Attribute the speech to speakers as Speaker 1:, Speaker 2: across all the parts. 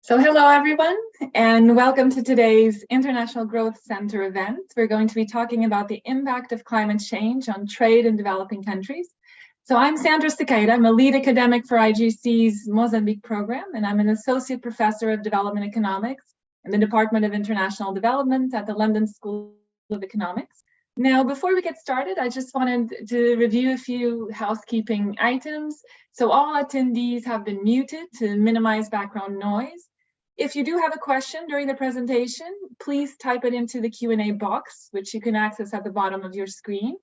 Speaker 1: So hello everyone, and welcome to today's International Growth Center event. We're going to be talking about the impact of climate change on trade in developing countries. So I'm Sandra Sequeira. I'm a lead academic for IGC's Mozambique program, and I'm an associate professor of development economics in the Department of International Development at the London School of Economics. Now, before we get started, I just wanted to review a few housekeeping items. So all attendees have been muted to minimize background noise. If you do have a question during the presentation, please type it into the Q&A box, which you can access at the bottom of your screen.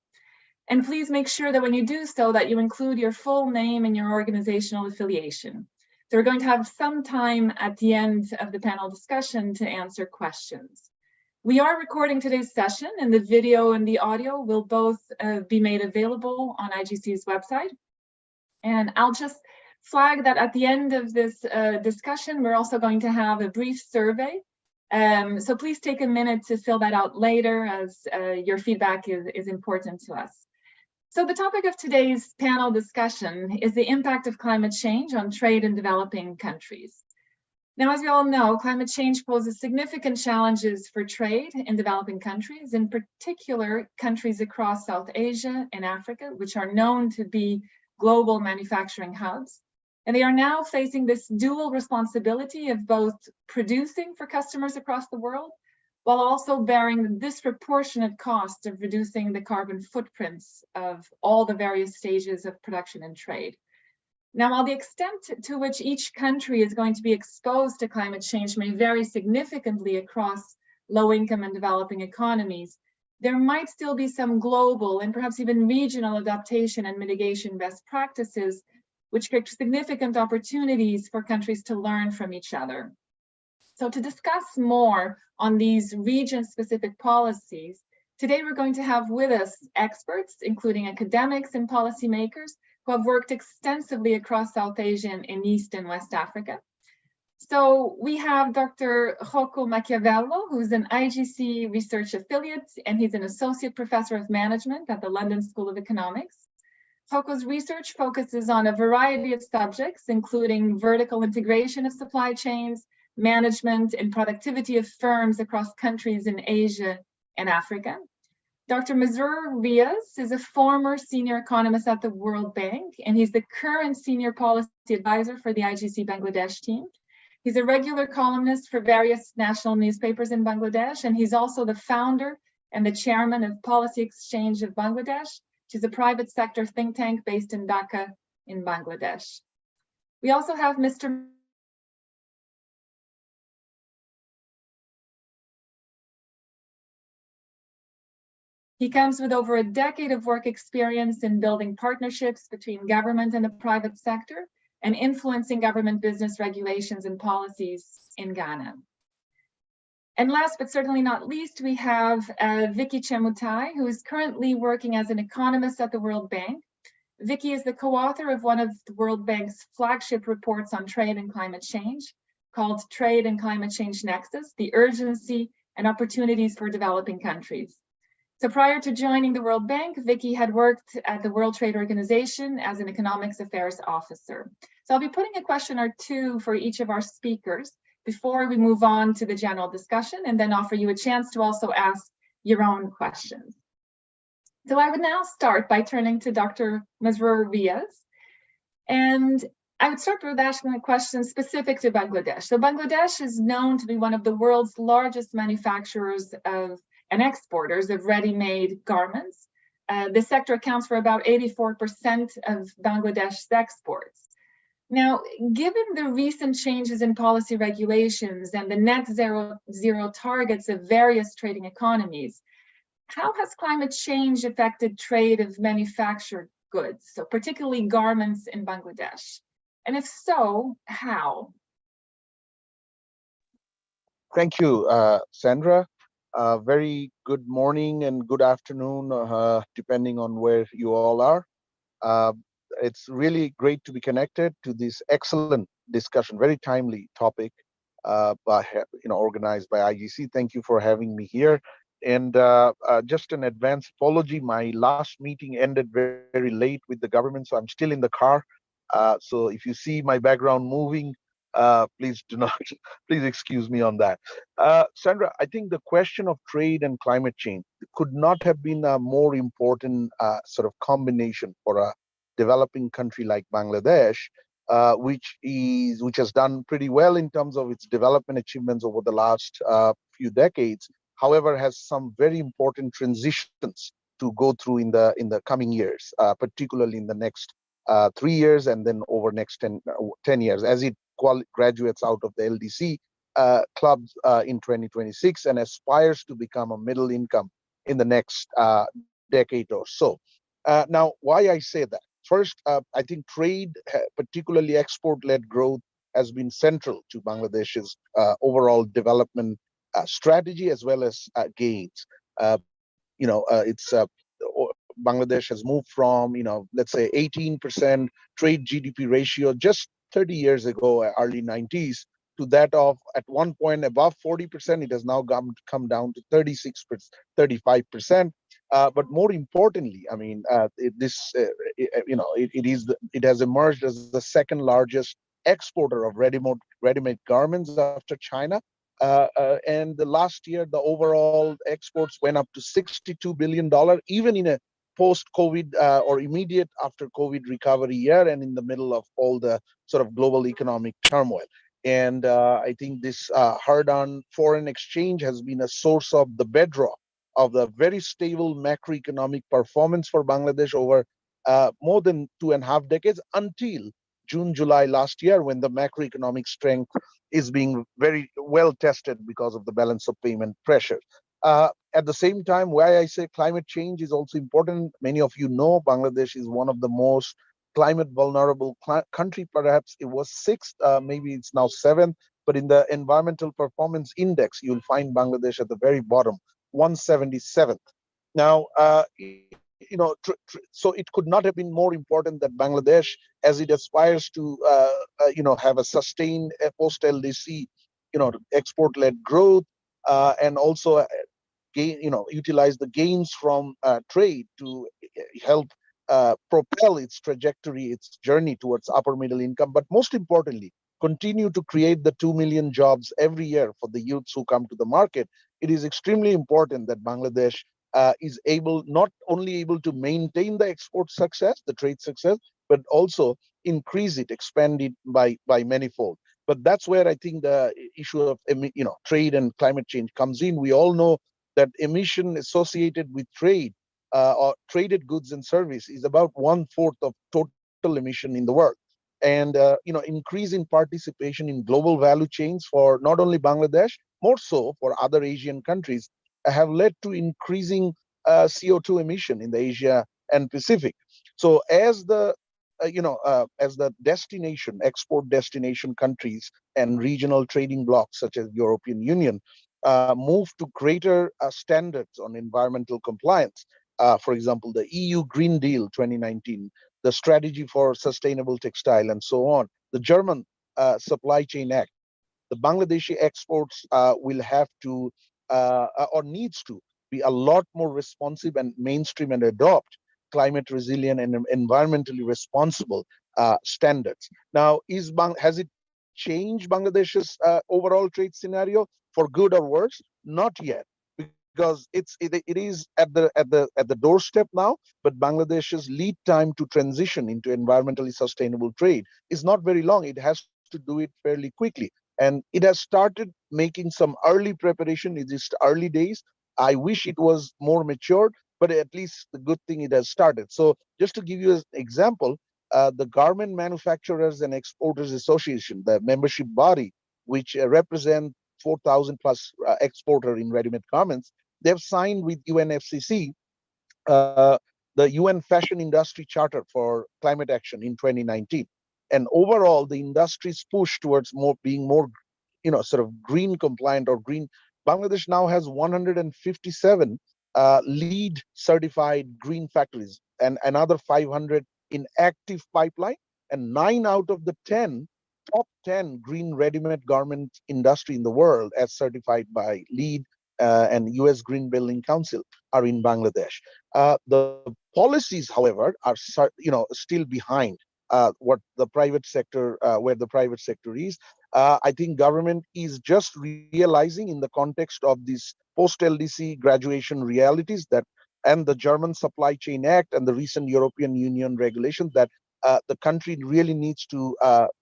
Speaker 1: And please make sure that when you do so, that you include your full name and your organizational affiliation. So we're going to have some time at the end of the panel discussion to answer questions. We are recording today's session, and the video and the audio will both be made available on IGC's website. And I'll just flag that at the end of this discussion, we're also going to have a brief survey. So please take a minute to fill that out later, as your feedback is important to us. So the topic of today's panel discussion is the impact of climate change on trade in developing countries. Now, as we all know, climate change poses significant challenges for trade in developing countries, in particular countries across South Asia and Africa, which are known to be global manufacturing hubs. And they are now facing this dual responsibility of both producing for customers across the world, while also bearing the disproportionate cost of reducing the carbon footprints of all the various stages of production and trade. Now, while the extent to which each country is going to be exposed to climate change may vary significantly across low-income and developing economies, there might still be some global and perhaps even regional adaptation and mitigation best practices which create significant opportunities for countries to learn from each other. So to discuss more on these region-specific policies, today we're going to have with us experts, including academics and policymakers, who have worked extensively across South Asia and in East and West Africa. So we have Dr. Rocco Machiavello, who's an IGC research affiliate, and he's an associate professor of management at the London School of Economics. Rocco's research focuses on a variety of subjects, including vertical integration of supply chains, management and productivity of firms across countries in Asia and Africa. Dr. Masroor Riaz is a former senior economist at the World Bank, and he's the current senior policy advisor for the IGC Bangladesh team. He's a regular columnist for various national newspapers in Bangladesh, and he's also the founder and the chairman of Policy Exchange of Bangladesh, which is a private sector think tank based in Dhaka in Bangladesh. We also have Mr. He comes with over a decade of work experience in building partnerships between government and the private sector and influencing government business regulations and policies in Ghana. And last but certainly not least, we have Vicky Chemutai, who is currently working as an economist at the World Bank. Vicky is the co-author of one of the World Bank's flagship reports on trade and climate change, called Trade and Climate Change Nexus: The Urgency and Opportunities for Developing Countries. So prior to joining the World Bank, Vicky had worked at the World Trade Organization as an economics affairs officer. So I'll be putting a question or two for each of our speakers before we move on to the general discussion, and then offer you a chance to also ask your own questions. So I would now start by turning to Dr. Masroor Riaz. And I would start with asking a question specific to Bangladesh. So Bangladesh is known to be one of the world's largest manufacturers of and exporters of ready-made garments. The sector accounts for about 84% of Bangladesh's exports. Now, given the recent changes in policy regulations and the net zero targets of various trading economies, how has climate change affected trade of manufactured goods, so particularly garments in Bangladesh? And if so, how?
Speaker 2: Thank you, Sandra. Very good morning and good afternoon, depending on where you all are. It's really great to be connected to this excellent discussion, very timely topic, organized by IGC. Thank you for having me here. And just an advance apology, my last meeting ended very late with the government, so I'm still in the car. So if you see my background moving, Please do not, please excuse me on that. Sandra, I think the question of trade and climate change could not have been a more important sort of combination for a developing country like Bangladesh, which has done pretty well in terms of its development achievements over the last few decades. However, has some very important transitions to go through in the coming years, particularly in the next 3 years and then over next 10 years as it graduates out of the LDC club in 2026 and aspires to become a middle income in the next decade or so. Now, why I say that? First, I think trade, particularly export-led growth, has been central to Bangladesh's overall development strategy as well as gains. It's Bangladesh has moved from, let's say 18% trade GDP ratio just 30 years ago, early 90s, to that of at one point above 40%. It has now come down to 36%, 35%. But more importantly, I mean, it has emerged as the second largest exporter of ready-made garments after China. And the last year, the overall exports went up to $62 billion, even in a post-COVID or immediate after COVID recovery year, and in the middle of all the sort of global economic turmoil. And I think this hard-earned foreign exchange has been a source of the bedrock of the very stable macroeconomic performance for Bangladesh over more than 2.5 decades until June, July last year, when the macroeconomic strength is being very well tested because of the balance of payment pressure. At the same time, why I say climate change is also important. Many of you know Bangladesh is one of the most climate vulnerable country. Perhaps it was sixth, maybe it's now seventh. But in the environmental performance index, you'll find Bangladesh at the very bottom, 177th. Now, so it could not have been more important that Bangladesh, as it aspires to, have a sustained post-LDC, export-led growth, and also utilize the gains from trade to help propel its trajectory, its journey towards upper middle income, but most importantly, continue to create the 2 million jobs every year for the youths who come to the market. It is extremely important that Bangladesh is not only able to maintain the export success, the trade success, but also increase it, expand it by manyfold. But that's where I think the issue of trade and climate change comes in. We all know that emission associated with trade or traded goods and service is about 1/4 of total emission in the world. And increasing participation in global value chains for not only Bangladesh, more so for other Asian countries, have led to increasing CO2 emission in the Asia and Pacific. So as the destination, export destination countries and regional trading blocs such as European Union move to greater standards on environmental compliance. For example, the EU Green Deal 2019, the Strategy for Sustainable Textile, and so on. The German Supply Chain Act. The Bangladeshi exports will have to or needs to be a lot more responsive and mainstream and adopt climate resilient and environmentally responsible standards. Now, has it changed Bangladesh's overall trade scenario for good or worse? Not yet, because it is at the doorstep now. But Bangladesh's lead time to transition into environmentally sustainable trade is not very long. It has to do it fairly quickly, and it has started making some early preparation. It is early days. I wish it was more matured, but at least the good thing, it has started. So just to give you an example, the Garment Manufacturers and Exporters Association, the membership body, which represent 4,000 plus exporter in ready-made garments, they've signed with UNFCCC uh, the UN Fashion Industry Charter for Climate Action in 2019. And overall, the industry's push towards being more, sort of green compliant or green. Bangladesh now has 157 lead certified green factories and another 500 in active pipeline, and 9 out of the top 10 green ready-made garment industry in the world as certified by LEED and US Green Building Council are in Bangladesh. The policies, however, are still behind. what the private sector, where the private sector is. I think government is just realizing in the context of these post-LDC graduation realities that, and the German Supply Chain Act and the recent European Union regulations, that the country really needs to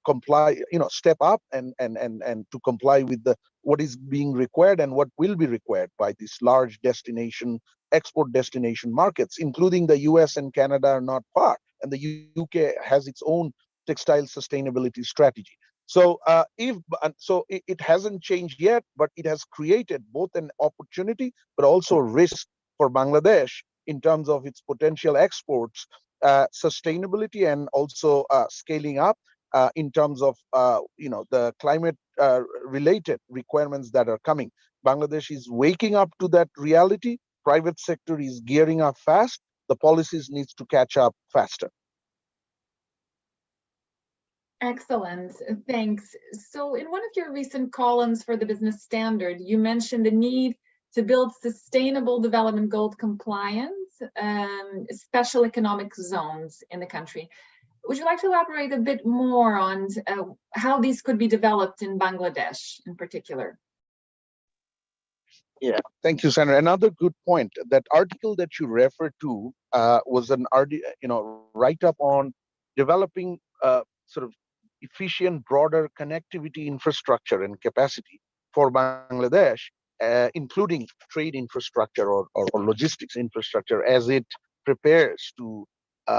Speaker 2: comply, step up and to comply with the what is being required and what will be required by these large export destination markets, including the US and Canada are not far, and the UK has its own textile sustainability strategy. So it hasn't changed yet, but it has created both an opportunity but also risk for Bangladesh in terms of its potential exports, sustainability, and also scaling up in terms of the climate related requirements that are coming. Bangladesh is waking up to that reality. Private sector is gearing up fast. The policies needs to catch up faster.
Speaker 1: Excellent, thanks. So in one of your recent columns for the Business Standard, you mentioned the need to build sustainable development goal compliance, special economic zones in the country. Would you like to elaborate a bit more on how these could be developed in Bangladesh in particular?
Speaker 2: Yeah, thank you, Sandra. Another good point. That article that you referred to was an write-up on developing sort of efficient, broader connectivity infrastructure and capacity for Bangladesh, including trade infrastructure or logistics infrastructure, as it prepares to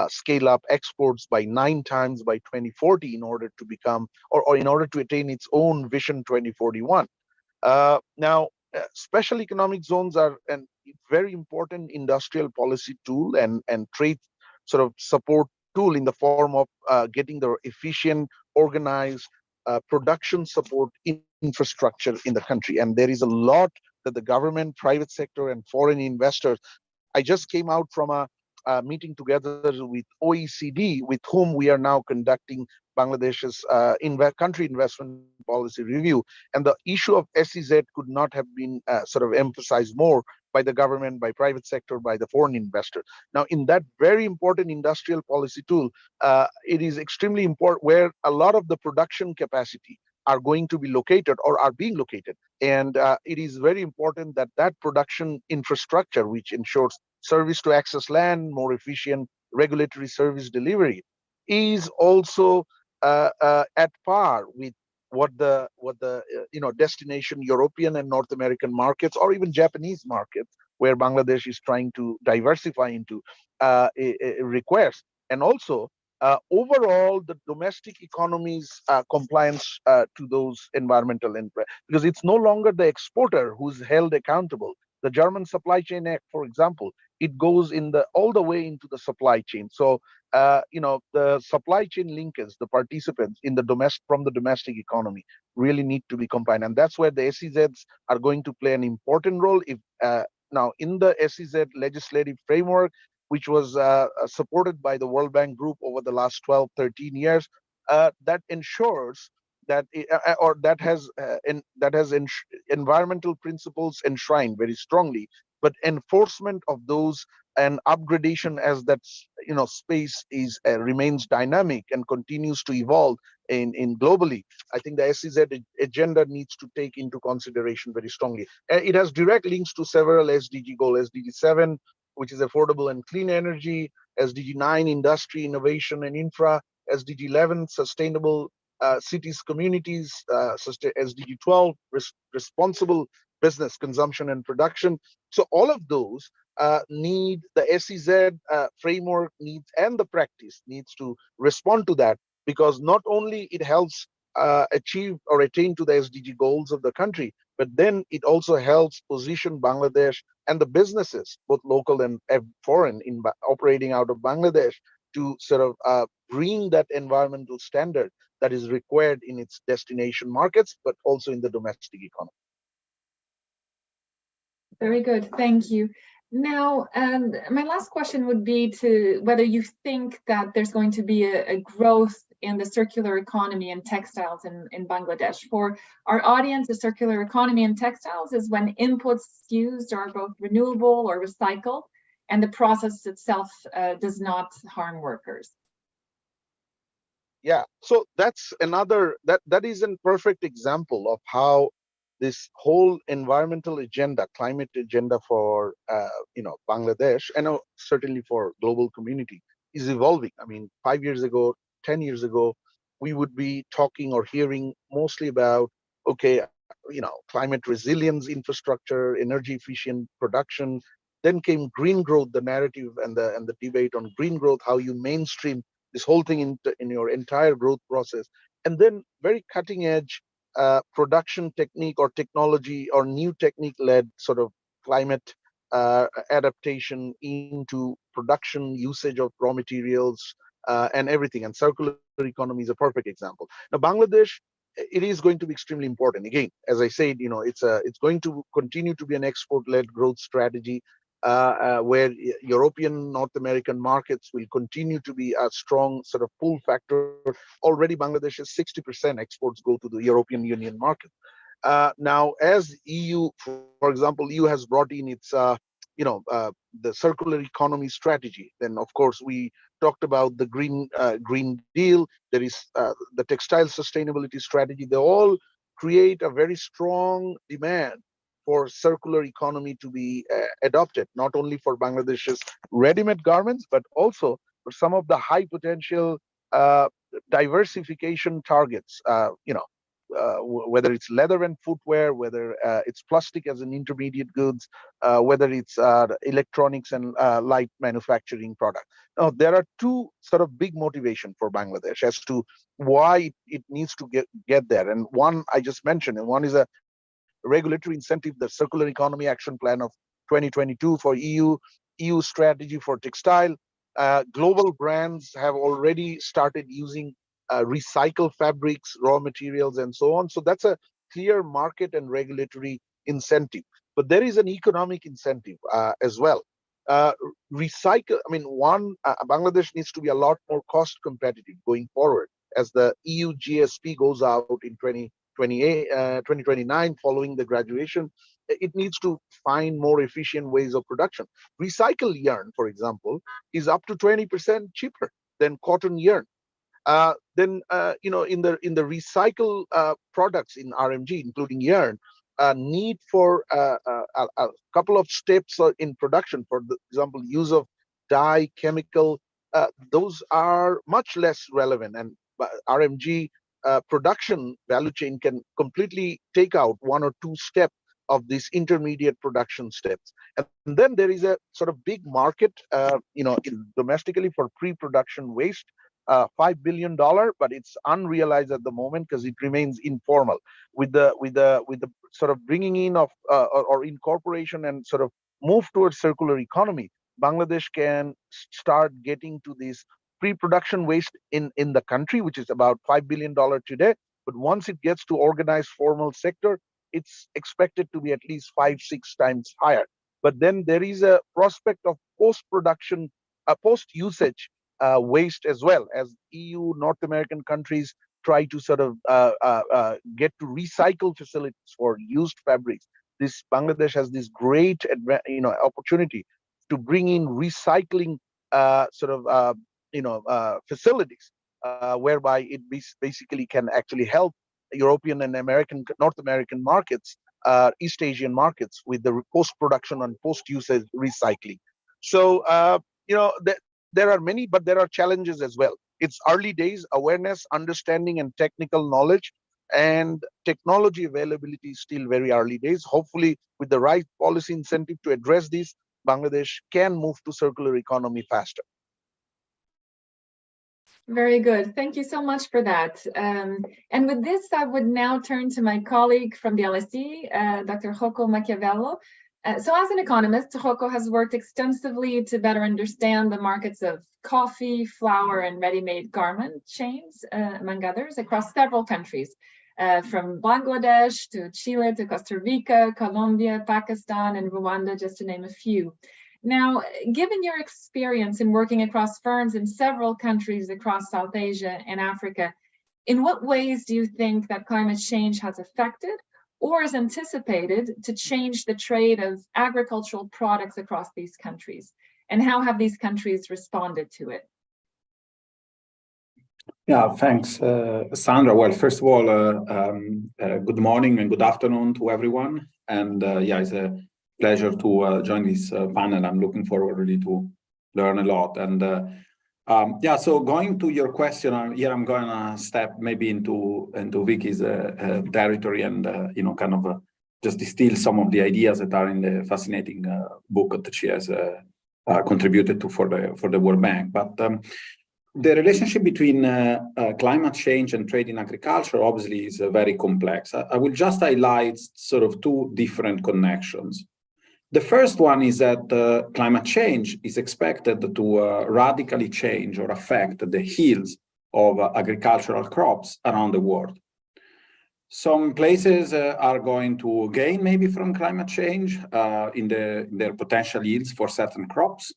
Speaker 2: scale up exports by 9 times by 2040 in order to become, or in order to attain its own Vision 2041. Now, special economic zones are a very important industrial policy tool and trade sort of support tool in the form of getting the efficient, organized production support infrastructure in the country. And there is a lot that the government, private sector, and foreign investors. I just came out from a meeting together with OECD, with whom we are now conducting Bangladesh's country investment policy review. And the issue of SEZ could not have been sort of emphasized more by the government, by private sector, by the foreign investor. Now, in that very important industrial policy tool, it is extremely important where a lot of the production capacity are going to be located or are being located. And it is very important that that production infrastructure, which ensures service to access land, more efficient regulatory service delivery, is also at par with what the destination European and North American markets, or even Japanese markets, where Bangladesh is trying to diversify into, requires. And also overall the domestic economy's compliance to those environmental because it's no longer the exporter who's held accountable. The German Supply Chain Act, for example, it goes in all the way into the supply chain. So the supply chain linkers, the participants in from the domestic economy, really need to be compliant, and that's where the SEZs are going to play an important role. If now in the SEZ legislative framework, which was supported by the World Bank Group over the last 12, 13 years, that ensures that that has environmental principles enshrined very strongly, but enforcement of those and upgradation as that space is remains dynamic and continues to evolve in globally. I think the SEZ agenda needs to take into consideration very strongly. It has direct links to several SDG goals: SDG 7, which is affordable and clean energy; SDG 9, industry, innovation and infra; SDG 11, sustainable cities, communities; SDG 12, responsible business, consumption and production. So all of those need the SEZ framework needs, and the practice needs to respond to that, because not only it helps achieve or attain to the SDG goals of the country, but then it also helps position Bangladesh and the businesses, both local and foreign, in operating out of Bangladesh, to sort of bring that environmental standard that is required in its destination markets, but also in the domestic economy.
Speaker 1: Very good, thank you. Now, my last question would be to whether you think that there's going to be a growth in the circular economy and textiles in Bangladesh. For our audience, the circular economy in textiles is when inputs used are both renewable or recycled, and the process itself does not harm workers.
Speaker 2: Yeah, so that's another that is a perfect example of how this whole environmental agenda, climate agenda for Bangladesh, and certainly for global community, is evolving. I mean, 5 years ago, 10 years ago, we would be talking or hearing mostly about, okay, climate resilience, infrastructure, energy efficient production. Then came green growth, the narrative and the debate on green growth, how you mainstream this whole thing in your entire growth process, and then very cutting edge production technique or technology or new technique led sort of climate adaptation into production usage of raw materials and everything. And circular economy is a perfect example. Now, Bangladesh, it is going to be extremely important. Again, as I said, it's going to continue to be an export led growth strategy where European, North American markets will continue to be a strong sort of pull factor. Already, Bangladesh's 60% exports go to the European Union market. Now, as EU, for example, EU has brought in its, the circular economy strategy. Then, of course, we talked about the Green Deal. There is the textile sustainability strategy. They all create a very strong demand for circular economy to be adopted, not only for Bangladesh's ready-made garments, but also for some of the high potential uh, diversification targets. Whether it's leather and footwear, whether it's plastic as an intermediate goods, whether it's electronics and light manufacturing product. Now, there are two sort of big motivation for Bangladesh as to why it needs to get there. And one I just mentioned, and one is a regulatory incentive, the Circular Economy Action Plan of 2022 for EU strategy for textile. Global brands have already started using recycled fabrics, raw materials, and so on. So that's a clear market and regulatory incentive. But there is an economic incentive as well. Uh, Recycle, I mean, Bangladesh needs to be a lot more cost competitive going forward as the EU GSP goes out in 2029 following the graduation. It needs to find more efficient ways of production. Recycled yarn, for example, is up to 20% cheaper than cotton yarn. Then in the recycle products in RMG, including yarn, need for a couple of steps in production, for example, use of dye, chemical, those are much less relevant. And RMG production value chain can completely take out one or two steps of these intermediate production steps. And then there is a sort of big market, domestically for pre-production waste, $5 billion, but it's unrealized at the moment because it remains informal. With the sort of bringing in of or incorporation and sort of move towards circular economy, Bangladesh can start getting to this pre-production waste in the country, which is about $5 billion today. But once it gets to organized formal sector, it's expected to be at least 5-6 times higher. But then there is a prospect of post-production, post-usage waste as well, as EU, North American countries try to sort of get to recycle facilities for used fabrics. This Bangladesh has this great opportunity to bring in recycling facilities, whereby it basically can actually help European and North American markets, East Asian markets, with the post-production and post-usage recycling. So there are many, but there are challenges as well. It's early days, awareness, understanding, and technical knowledge, and technology availability is still very early days. Hopefully, with the right policy incentive to address this, Bangladesh can move to circular economy faster.
Speaker 1: Very good. Thank you so much for that. And with this, I would now turn to my colleague from the LSE, Dr. Joko Machiavello. So as an economist, Joko has worked extensively to better understand the markets of coffee, flour, and ready-made garment chains, among others, across several countries, from Bangladesh to Chile to Costa Rica, Colombia, Pakistan, and Rwanda, just to name a few. Now, given your experience in working across firms in several countries across South Asia and Africa, in what ways do you think that climate change has affected or is anticipated to change the trade of agricultural products across these countries? And how have these countries responded to it?
Speaker 3: Yeah, thanks, Sandra. Well, first of all, good morning and good afternoon to everyone. And yeah, it's a pleasure to join this panel. I'm looking forward really to learn a lot. And yeah, so going to your question, here I'm going to step maybe into Vicky's territory and kind of just distill some of the ideas that are in the fascinating book that she has contributed to for the World Bank. But the relationship between climate change and trade in agriculture obviously is very complex. I will just highlight sort of two different connections. The first one is that climate change is expected to radically change or affect the yields of agricultural crops around the world. Some places are going to gain maybe from climate change in their potential yields for certain crops.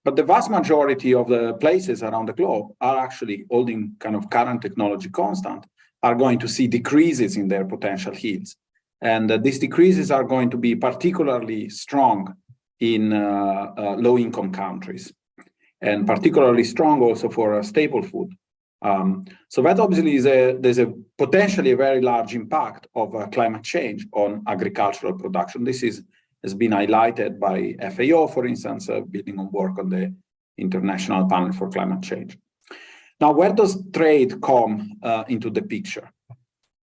Speaker 3: But the vast majority of the places around the globe are actually holding kind of current technology constant, are going to see decreases in their potential yields. And these decreases are going to be particularly strong in low-income countries, and particularly strong also for staple food. So that obviously is there's a potentially a very large impact of climate change on agricultural production. This has been highlighted by FAO, for instance, building on work on the International Panel for Climate Change. Now, where does trade come into the picture?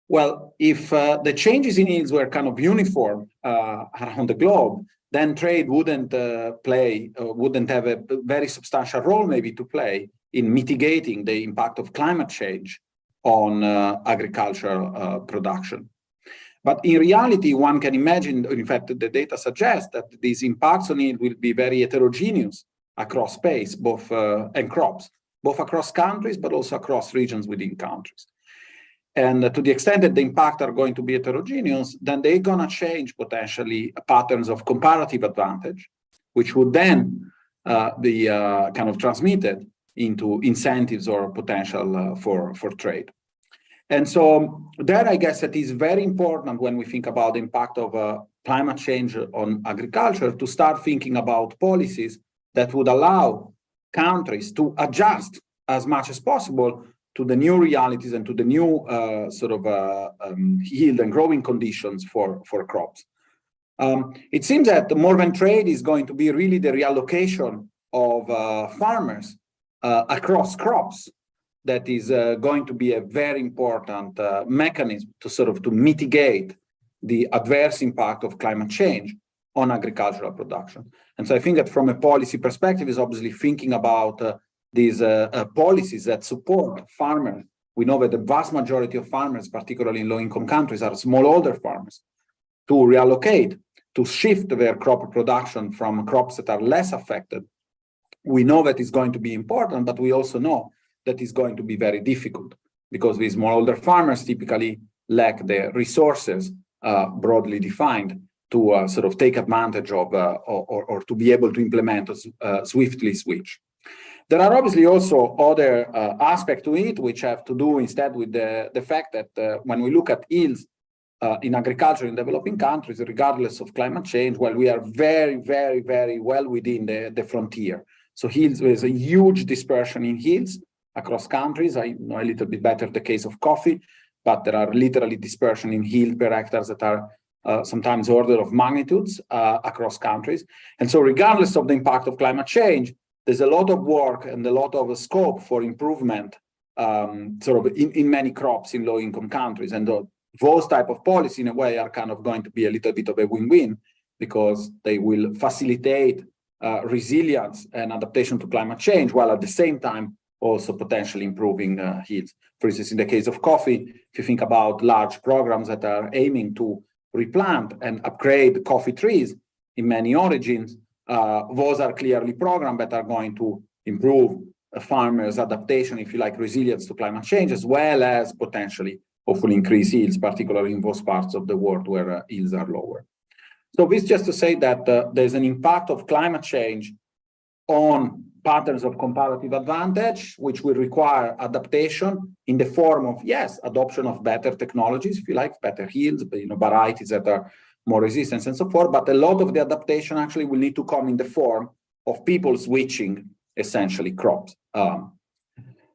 Speaker 3: Well, if the changes in yields were kind of uniform around the globe, then trade wouldn't have a very substantial role maybe to play in mitigating the impact of climate change on agricultural production. But in reality, one can imagine, in fact, the data suggests that these impacts on yield will be very heterogeneous across space, and crops, both across countries, but also across regions within countries. And to the extent that the impact are going to be heterogeneous, then they're going to change potentially patterns of comparative advantage, which would then be kind of transmitted into incentives or potential for trade. And so that, I guess, it is very important when we think about the impact of climate change on agriculture to start thinking about policies that would allow countries to adjust as much as possible to the new realities and to the new yield and growing conditions for crops. It seems that more than trade is going to be really the reallocation of farmers across crops that is going to be a very important mechanism to mitigate the adverse impact of climate change on agricultural production. And so I think that from a policy perspective is obviously thinking about these policies that support farmers. We know that the vast majority of farmers, particularly in low-income countries, are smallholder farmers, to reallocate, to shift their crop production from crops that are less affected. We know that is going to be important, but we also know that is going to be very difficult because these smallholder farmers typically lack the resources broadly defined to take advantage of or to be able to implement a swiftly switch. There are obviously also other aspects to it which have to do instead with the fact that when we look at yields in agriculture in developing countries, regardless of climate change, well, we are very, very, very well within the frontier. So yields, there's a huge dispersion in yields across countries. I know a little bit better the case of coffee, but there are literally dispersion in yield per hectares that are sometimes order of magnitudes across countries. And so regardless of the impact of climate change, there's a lot of work and a lot of scope for improvement in many crops in low-income countries. And those type of policies, in a way, are kind of going to be a little bit of a win-win because they will facilitate resilience and adaptation to climate change, while at the same time also potentially improving yields. For instance, in the case of coffee, if you think about large programs that are aiming to replant and upgrade coffee trees in many origins, those are clearly programs that are going to improve farmers' adaptation, if you like, resilience to climate change, as well as potentially, hopefully, increase yields, particularly in those parts of the world where yields are lower. So this just to say that there's an impact of climate change on patterns of comparative advantage, which will require adaptation in the form of, yes, adoption of better technologies, if you like, better yields, varieties that are more resistant and so forth. But a lot of the adaptation actually will need to come in the form of people switching essentially crops.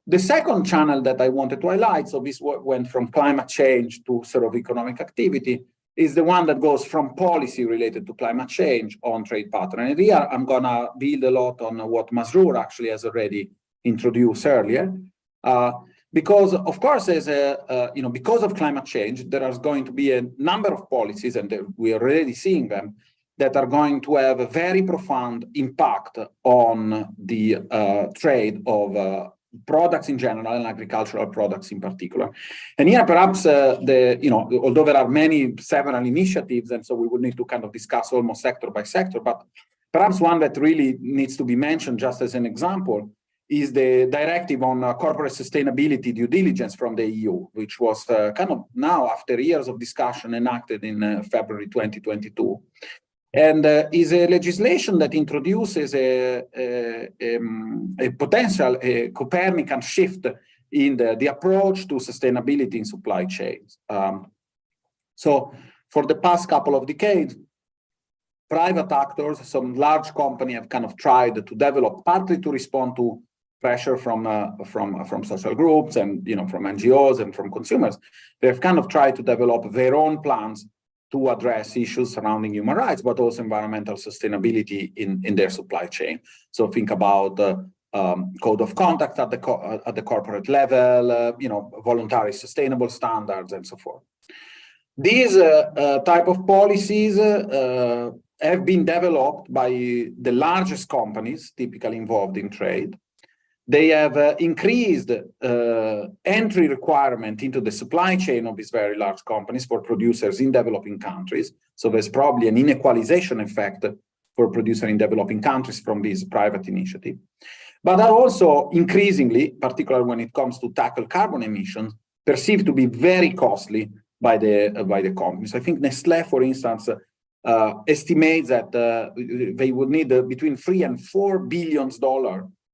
Speaker 3: The second channel that I wanted to highlight, so this went from climate change to sort of economic activity, is the one that goes from policy related to climate change on trade pattern. And here I'm gonna build a lot on what Masroor actually has already introduced earlier. Because of course, because of climate change, there is going to be a number of policies, and we are already seeing them, that are going to have a very profound impact on the trade of products in general and agricultural products in particular. And here, perhaps although there are several initiatives, and so we would need to kind of discuss almost sector by sector, but perhaps one that really needs to be mentioned just as an example is the directive on corporate sustainability due diligence from the EU, which was kind of now, after years of discussion, enacted in February 2022. And is a legislation that introduces a potential Copernican shift in the approach to sustainability in supply chains. So for the past couple of decades, private actors, some large companies have kind of tried to develop, partly to respond to pressure from social groups and from NGOs and from consumers. They've kind of tried to develop their own plans to address issues surrounding human rights, but also environmental sustainability in their supply chain. So think about code of conduct at the corporate level, voluntary sustainable standards, and so forth. These type of policies have been developed by the largest companies typically involved in trade. They have increased entry requirement into the supply chain of these very large companies for producers in developing countries. So there's probably an inequalization effect for producers in developing countries from this private initiative. But are also increasingly, particularly when it comes to tackle carbon emissions, perceived to be very costly by the companies. I think Nestlé, for instance, estimates that they would need between $3 and $4 billion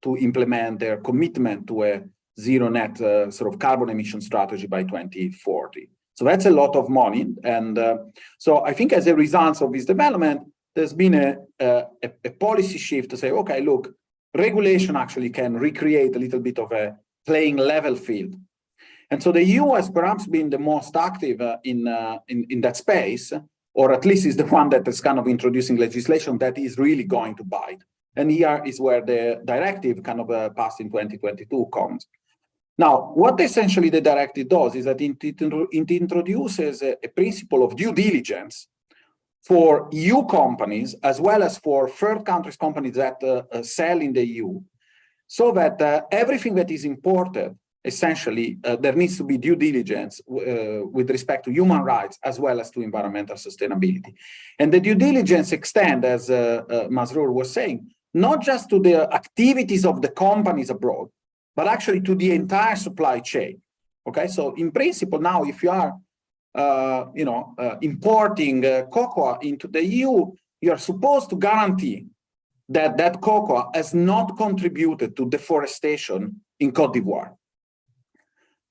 Speaker 3: to implement their commitment to a zero net sort of carbon emission strategy by 2040. So that's a lot of money. And so I think as a result of this development, there's been a policy shift to say, okay, look, regulation actually can recreate a little bit of a playing level field. And so the EU has perhaps been the most active in that space, or at least is the one that is kind of introducing legislation that is really going to bite. And here is where the directive kind of passed in 2022 comes. Now, what essentially the directive does is that it introduces a principle of due diligence for EU companies, as well as for third countries companies that sell in the EU, so that everything that is imported, essentially, there needs to be due diligence with respect to human rights as well as to environmental sustainability. And the due diligence extends, as Masroor was saying, not just to the activities of the companies abroad, but actually to the entire supply chain. Okay, so in principle, now if you are importing cocoa into the EU, you are supposed to guarantee that that cocoa has not contributed to deforestation in Côte d'Ivoire.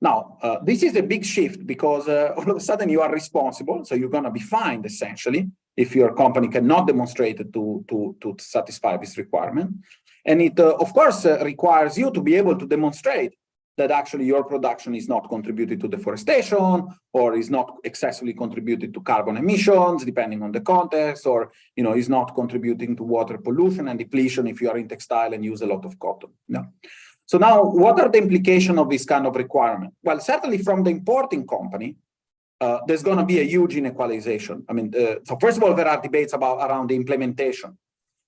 Speaker 3: Now, this is a big shift because all of a sudden you are responsible, so you're going to be fined essentially if your company cannot demonstrate it to satisfy this requirement. And it, of course, requires you to be able to demonstrate that actually your production is not contributing to deforestation or is not excessively contributing to carbon emissions, depending on the context, or is not contributing to water pollution and depletion if you are in textile and use a lot of cotton. No. So now, what are the implications of this kind of requirement? Well, certainly from the importing company, there's going to be a huge inequalization. I mean, so first of all, there are debates around the implementation.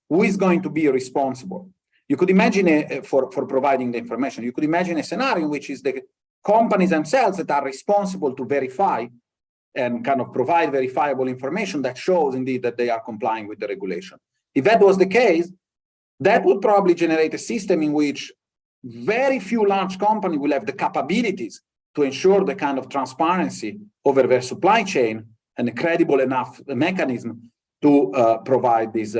Speaker 3: Who is going to be responsible? You could imagine, for providing the information, you could imagine a scenario in which is the companies themselves that are responsible to verify and kind of provide verifiable information that shows indeed that they are complying with the regulation. If that was the case, that would probably generate a system in which very few large companies will have the capabilities to ensure the kind of transparency over their supply chain and a credible enough mechanism to provide this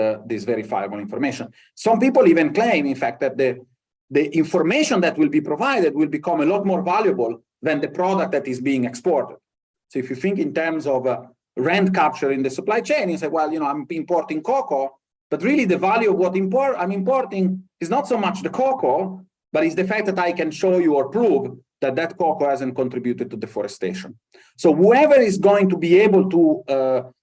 Speaker 3: verifiable information. Some people even claim, in fact, that the information that will be provided will become a lot more valuable than the product that is being exported. So if you think in terms of rent capture in the supply chain, you say, well, I'm importing cocoa, but really the value of what I'm importing is not so much the cocoa, but it's the fact that I can show you or prove that that cocoa hasn't contributed to deforestation. So whoever is going to be able to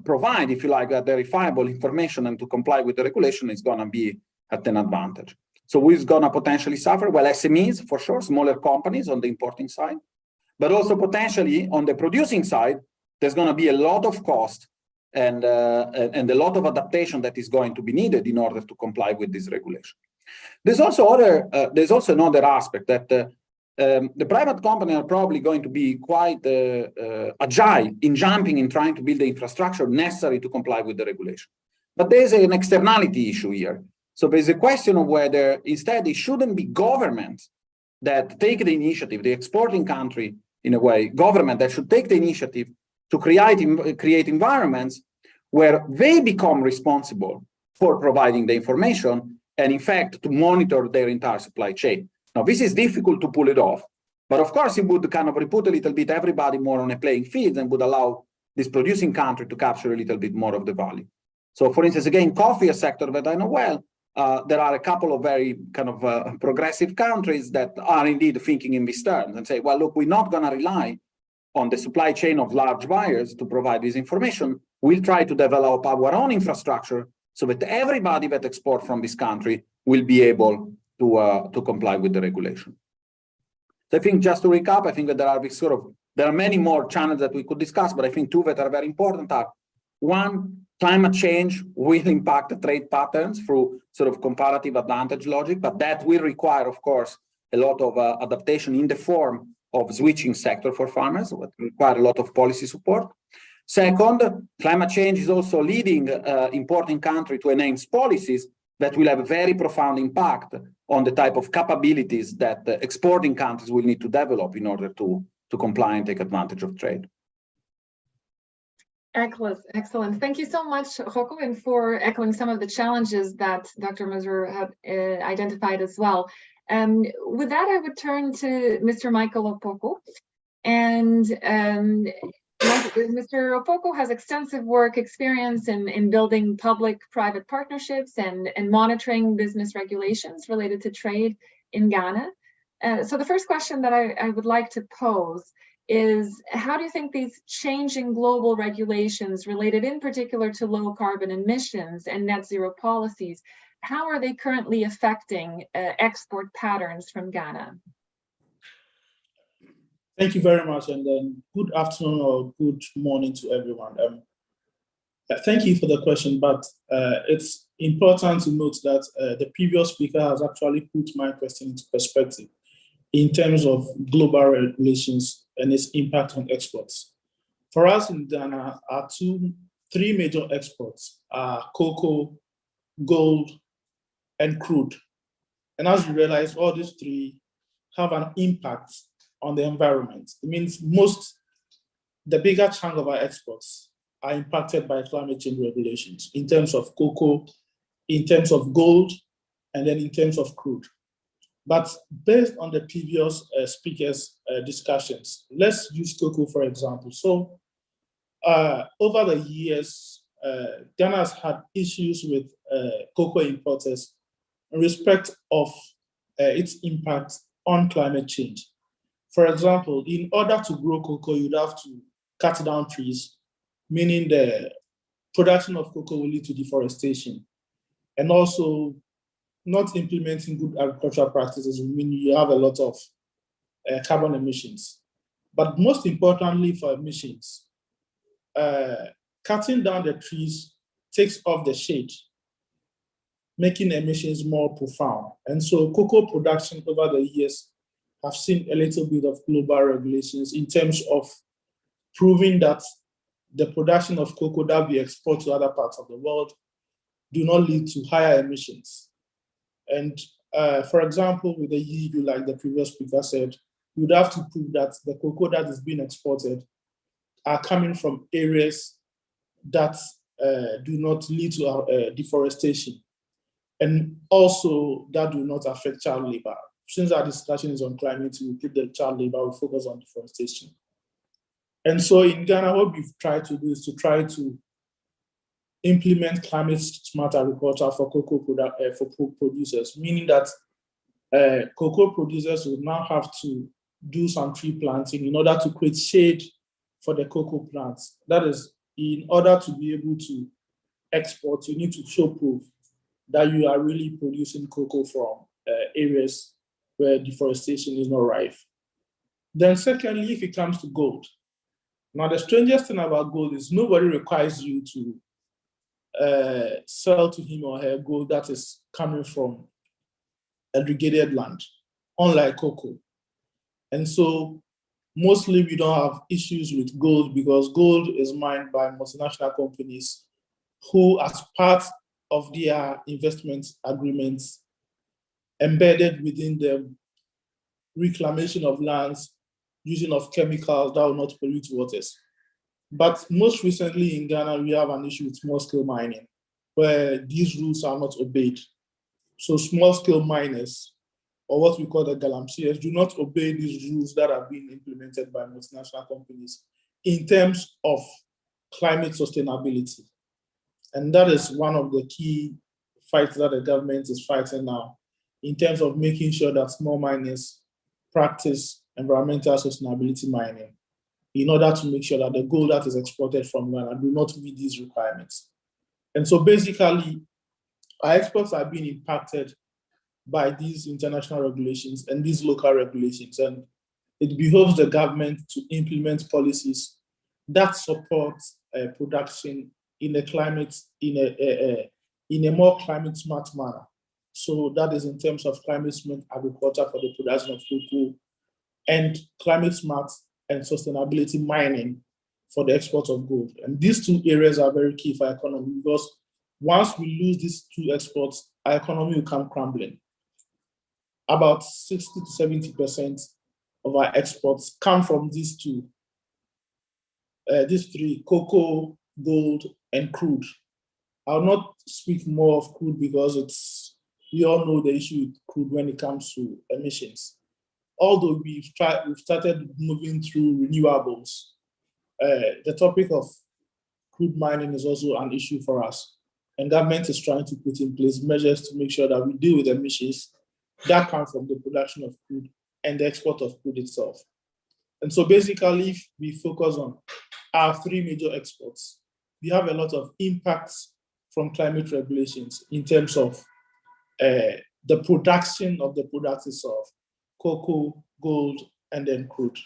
Speaker 3: provide, if you like, that verifiable information and to comply with the regulation is going to be at an advantage. So who's going to potentially suffer? Well, SMEs, for sure, smaller companies on the importing side, but also potentially on the producing side, there's going to be a lot of cost and a lot of adaptation that is going to be needed in order to comply with this regulation. There's also another aspect that the private company are probably going to be quite agile in jumping in trying to build the infrastructure necessary to comply with the regulation. But there's an externality issue here. So there's a question of whether instead it shouldn't be governments that take the initiative, the exporting country in a way, government that should take the initiative to create environments where they become responsible for providing the information and in fact to monitor their entire supply chain. Now, this is difficult to pull it off, but of course it would kind of put a little bit everybody more on a playing field and would allow this producing country to capture a little bit more of the value. So for instance, again, coffee, a sector that I know well, there are a couple of very kind of progressive countries that are indeed thinking in these terms and say, well, look, we're not going to rely on the supply chain of large buyers to provide this information. We'll try to develop our own infrastructure so that everybody that exports from this country will be able to comply with the regulation. So I think just to recap, I think that there are many more channels that we could discuss, but I think two that are very important are, one, climate change will impact the trade patterns through sort of comparative advantage logic, but that will require, of course, a lot of adaptation in the form of switching sector for farmers, that require a lot of policy support. Second, climate change is also leading importing countries to enhance policies that will have a very profound impact on the type of capabilities that the exporting countries will need to develop in order to comply and take advantage of trade.
Speaker 1: Excellent. Thank you so much, Rocco, and for echoing some of the challenges that Dr. Mazur had identified as well. With that, I would turn to Mr. Michael Opoko. And Mr. Opoko has extensive work experience in building public-private partnerships and monitoring business regulations related to trade in Ghana. So the first question that I would like to pose is, how do you think these changing global regulations related in particular to low carbon emissions and net zero policies, how are they currently affecting export patterns from Ghana?
Speaker 4: Thank you very much, and good afternoon or good morning to everyone. Thank you for the question, but it's important to note that the previous speaker has actually put my question into perspective in terms of global regulations and its impact on exports. For us in Ghana, our three major exports are cocoa, gold, and crude. And as you realize, all these three have an impact on the environment. It means the bigger chunk of our exports are impacted by climate change regulations in terms of cocoa, in terms of gold, and then in terms of crude. But based on the previous speakers' discussions, let's use cocoa for example. So over the years, Ghana has had issues with cocoa importers in respect of its impact on climate change. For example, in order to grow cocoa, you'd have to cut down trees, meaning the production of cocoa will lead to deforestation. And also, not implementing good agricultural practices will mean you have a lot of carbon emissions. But most importantly for emissions, cutting down the trees takes off the shade, making emissions more profound. And so cocoa production over the years have seen a little bit of global regulations in terms of proving that the production of cocoa that we export to other parts of the world do not lead to higher emissions. And for example, with the EU, like the previous speaker said, you would have to prove that the cocoa that is being exported are coming from areas that do not lead to deforestation, and also that do not affect child labor. Since our discussion is on climate, we put the child labor, we focus on deforestation. And so in Ghana, what we've tried to do is to try to implement climate smart agriculture for cocoa producers, meaning that cocoa producers will now have to do some tree planting in order to create shade for the cocoa plants. That is, in order to be able to export, you need to show proof that you are really producing cocoa from areas where deforestation is not rife. Then secondly, if it comes to gold. Now, the strangest thing about gold is nobody requires you to sell to him or her gold that is coming from irrigated land, unlike cocoa. And so mostly we don't have issues with gold because gold is mined by multinational companies who, as part of their investment agreements, embedded within them reclamation of lands, using of chemicals that will not pollute waters. But most recently in Ghana, we have an issue with small-scale mining, where these rules are not obeyed. So small-scale miners, or what we call the galamseers, do not obey these rules that are being implemented by multinational companies in terms of climate sustainability. And that is one of the key fights that the government is fighting now, in terms of making sure that small miners practice environmental sustainability mining in order to make sure that the gold that is exported from Ghana do not meet these requirements. And so basically, our exports are being impacted by these international regulations and these local regulations. And it behoves the government to implement policies that support production in a more climate smart manner. So that is in terms of climate smart agriculture for the production of cocoa and climate smart and sustainability mining for the export of gold. And these two areas are very key for our economy because once we lose these two exports, our economy will come crumbling. About 60 to 70% of our exports come from these three, cocoa, gold, and crude. I'll not speak more of crude because we all know the issue with crude when it comes to emissions. Although we've started moving through renewables, the topic of crude mining is also an issue for us. And government is trying to put in place measures to make sure that we deal with emissions that come from the production of crude and the export of crude itself. And so basically, if we focus on our three major exports, we have a lot of impacts from climate regulations in terms of the production of the products itself, cocoa, gold, and then crude.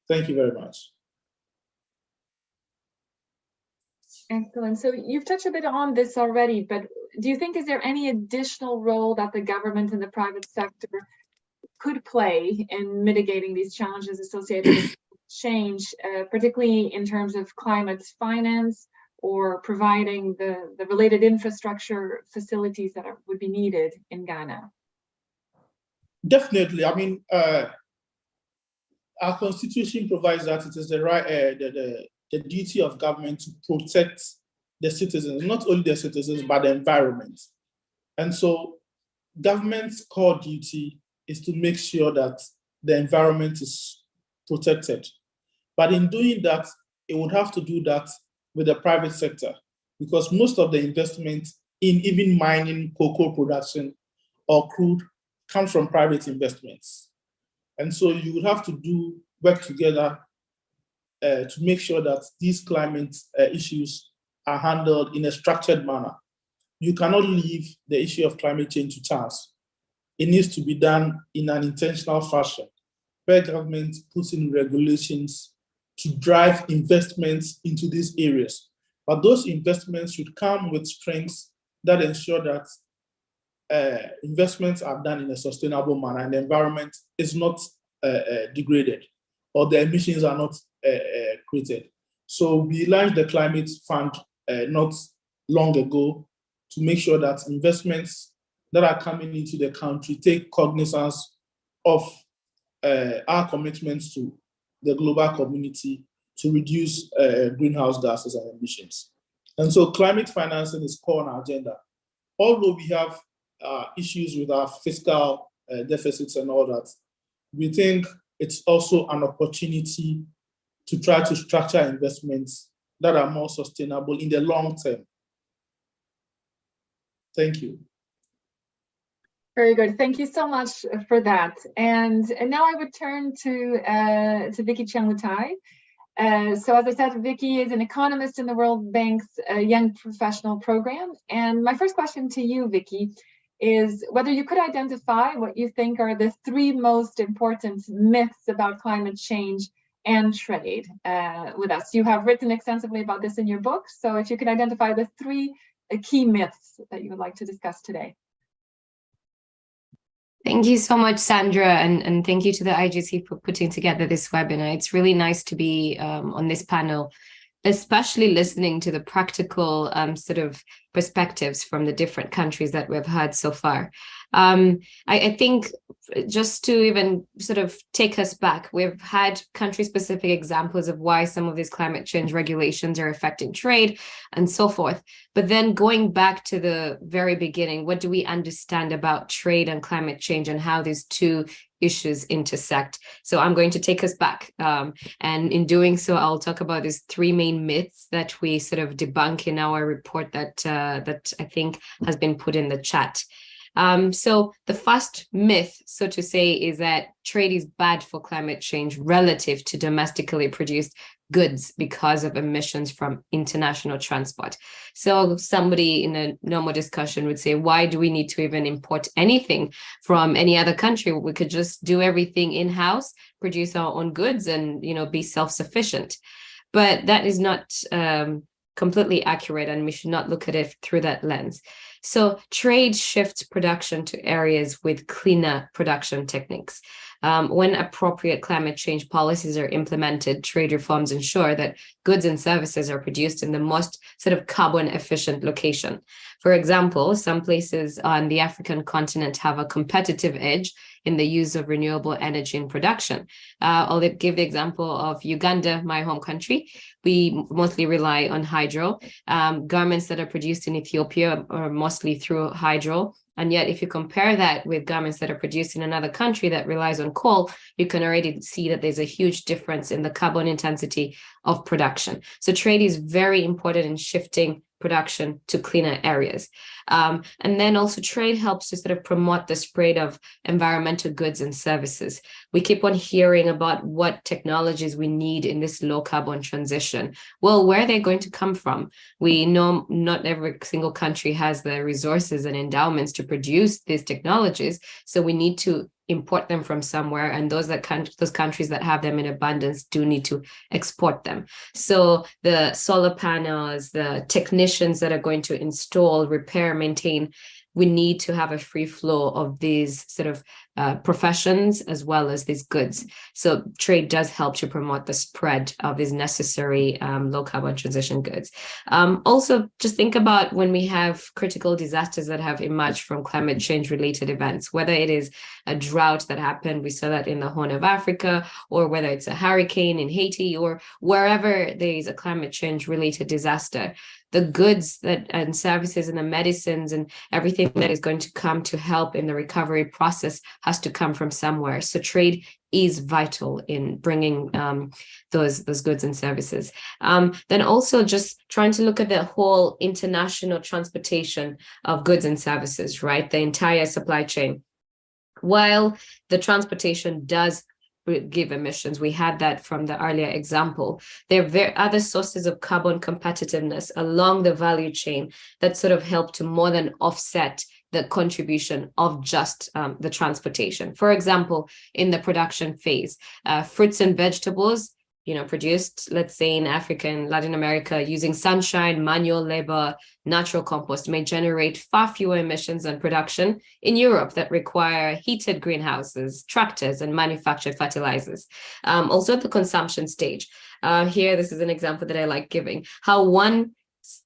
Speaker 4: Thank you very much.
Speaker 1: Excellent. So you've touched a bit on this already, but do you think is there any additional role that the government and the private sector could play in mitigating these challenges associated with change, particularly in terms of climate finance or providing the related infrastructure facilities that would be needed in Ghana?
Speaker 4: Definitely. I mean, our constitution provides that it is the right, the duty of government to protect the citizens, not only the citizens, but the environment. And so government's core duty is to make sure that the environment is protected. But in doing that, it would have to do that with the private sector because most of the investment in even mining, cocoa production, or crude comes from private investments. And so you would have to work together to make sure that these climate issues are handled in a structured manner. You cannot leave the issue of climate change to chance. It needs to be done in an intentional fashion, where government puts in regulations to drive investments into these areas. But those investments should come with strengths that ensure that investments are done in a sustainable manner and the environment is not degraded or the emissions are not created. So we launched the Climate Fund not long ago to make sure that investments that are coming into the country take cognizance of our commitments to the global community to reduce greenhouse gases and emissions. And so climate financing is core on our agenda. Although we have issues with our fiscal deficits and all that, we think it's also an opportunity to try to structure investments that are more sustainable in the long term. Thank you.
Speaker 1: Very good. Thank you so much for that. And now I would turn to Vicky Changmutai. So as I said, Vicky is an economist in the World Bank's Young Professional Program. And my first question to you, Vicky, is whether you could identify what you think are the three most important myths about climate change and trade with us. You have written extensively about this in your book. So if you could identify the three key myths that you would like to discuss today.
Speaker 5: Thank you so much, Sandra, and thank you to the IGC for putting together this webinar. It's really nice to be on this panel, especially listening to the practical sort of perspectives from the different countries that we've heard so far. I think just to even sort of take us back, we've had country-specific examples of why some of these climate change regulations are affecting trade and so forth. But then going back to the very beginning, what do we understand about trade and climate change and how these two issues intersect? So I'm going to take us back. And in doing so, I'll talk about these three main myths that we sort of debunk in our report that I think has been put in the chat. So the first myth, so to say, is that trade is bad for climate change relative to domestically produced goods because of emissions from international transport. So somebody in a normal discussion would say, why do we need to even import anything from any other country? We could just do everything in-house, produce our own goods and, be self-sufficient. But that is not completely accurate, and we should not look at it through that lens. So trade shifts production to areas with cleaner production techniques. When appropriate climate change policies are implemented, trade reforms ensure that goods and services are produced in the most sort of carbon efficient location. For example, some places on the African continent have a competitive edge in the use of renewable energy in production. I'll give the example of Uganda, my home country. We mostly rely on hydro. Garments that are produced in Ethiopia are mostly through hydro. And yet, if you compare that with garments that are produced in another country that relies on coal, you can already see that there's a huge difference in the carbon intensity of production. So trade is very important in shifting production to cleaner areas. And then also trade helps to sort of promote the spread of environmental goods and services. We keep on hearing about what technologies we need in this low carbon transition. Well, where are they going to come from? We know not every single country has the resources and endowments to produce these technologies. So we need to import them from somewhere, and those countries that have them in abundance do need to export them. So the solar panels, the technicians that are going to install, repair, maintain, we need to have a free flow of these sort of professions as well as these goods. So trade does help to promote the spread of these necessary low carbon transition goods. Also, just think about when we have critical disasters that have emerged from climate change related events, whether it is a drought that happened, we saw that in the Horn of Africa, or whether it's a hurricane in Haiti, or wherever there is a climate change related disaster. The goods and services and the medicines and everything that is going to come to help in the recovery process has to come from somewhere. So trade is vital in bringing those goods and services. Then also just trying to look at the whole international transportation of goods and services, right? The entire supply chain. While the transportation does give emissions, we had that from the earlier example, there are other sources of carbon competitiveness along the value chain that sort of help to more than offset the contribution of just the transportation. For example, in the production phase, fruits and vegetables, produced, let's say in Africa and Latin America, using sunshine, manual labor, natural compost may generate far fewer emissions than production in Europe that require heated greenhouses, tractors, and manufactured fertilizers. Also at the consumption stage. Here, this is an example that I like giving. How one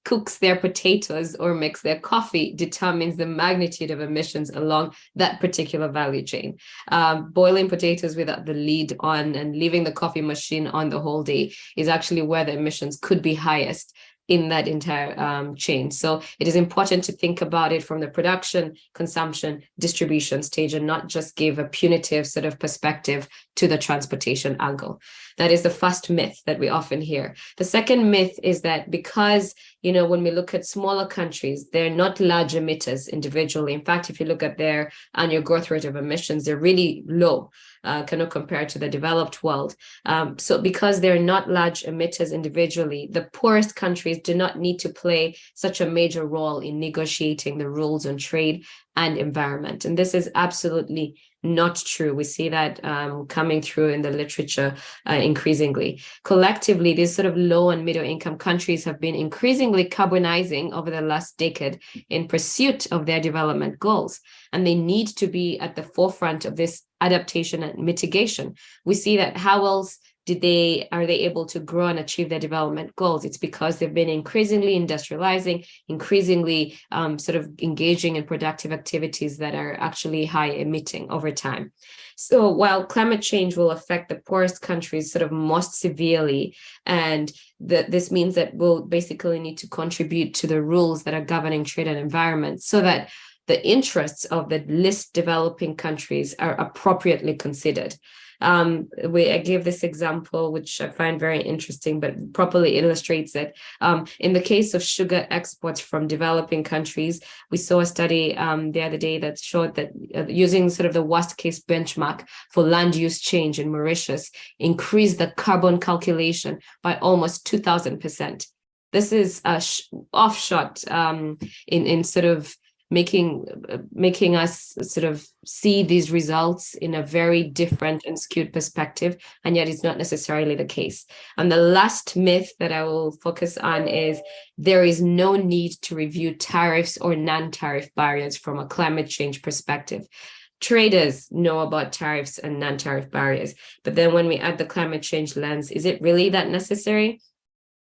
Speaker 5: cooks their potatoes or makes their coffee determines the magnitude of emissions along that particular value chain. Boiling potatoes without the lid on and leaving the coffee machine on the whole day is actually where the emissions could be highest in that entire chain. So it is important to think about it from the production, consumption, distribution stage, and not just give a punitive sort of perspective to the transportation angle. That is the first myth that we often hear. The second myth is that because, when we look at smaller countries, they're not large emitters individually. In fact, if you look at their annual growth rate of emissions, they're really low, cannot compare to the developed world. So because they're not large emitters individually, the poorest countries do not need to play such a major role in negotiating the rules on trade and environment. And this is absolutely not true. We see that coming through in the literature increasingly. Collectively, these sort of low and middle income countries have been increasingly carbonizing over the last decade in pursuit of their development goals. And they need to be at the forefront of this adaptation and mitigation. We see that how else are they able to grow and achieve their development goals? It's because they've been increasingly industrializing, increasingly sort of engaging in productive activities that are actually high emitting over time. So while climate change will affect the poorest countries sort of most severely, and this means that we'll basically need to contribute to the rules that are governing trade and environment so that the interests of the least developing countries are appropriately considered. I give this example, which I find very interesting, but properly illustrates it. In the case of sugar exports from developing countries, we saw a study the other day that showed that using sort of the worst case benchmark for land use change in Mauritius increased the carbon calculation by almost 2,000%. This is a offshot in sort of making us sort of see these results in a very different and skewed perspective, and yet it's not necessarily the case. And the last myth that I will focus on is there is no need to review tariffs or non-tariff barriers from a climate change perspective. Traders know about tariffs and non-tariff barriers, but then when we add the climate change lens, is it really that necessary?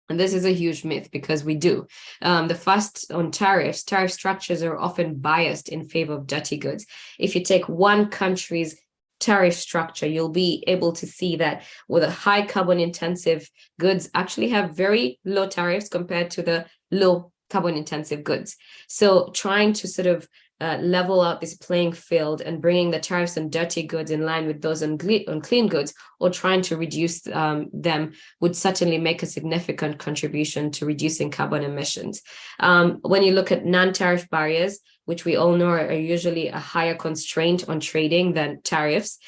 Speaker 5: And this is a huge myth because we do. The first on tariff structures are often biased in favor of dirty goods. If you take one country's tariff structure, you'll be able to see that with a high carbon intensive goods actually have very low tariffs compared to the low carbon intensive goods. So trying to sort of level out this playing field and bringing the tariffs on dirty goods in line with those on clean goods, or trying to reduce them, would certainly make a significant contribution to reducing carbon emissions. When you look at non-tariff barriers, which we all know are usually a higher constraint on trading than tariffs,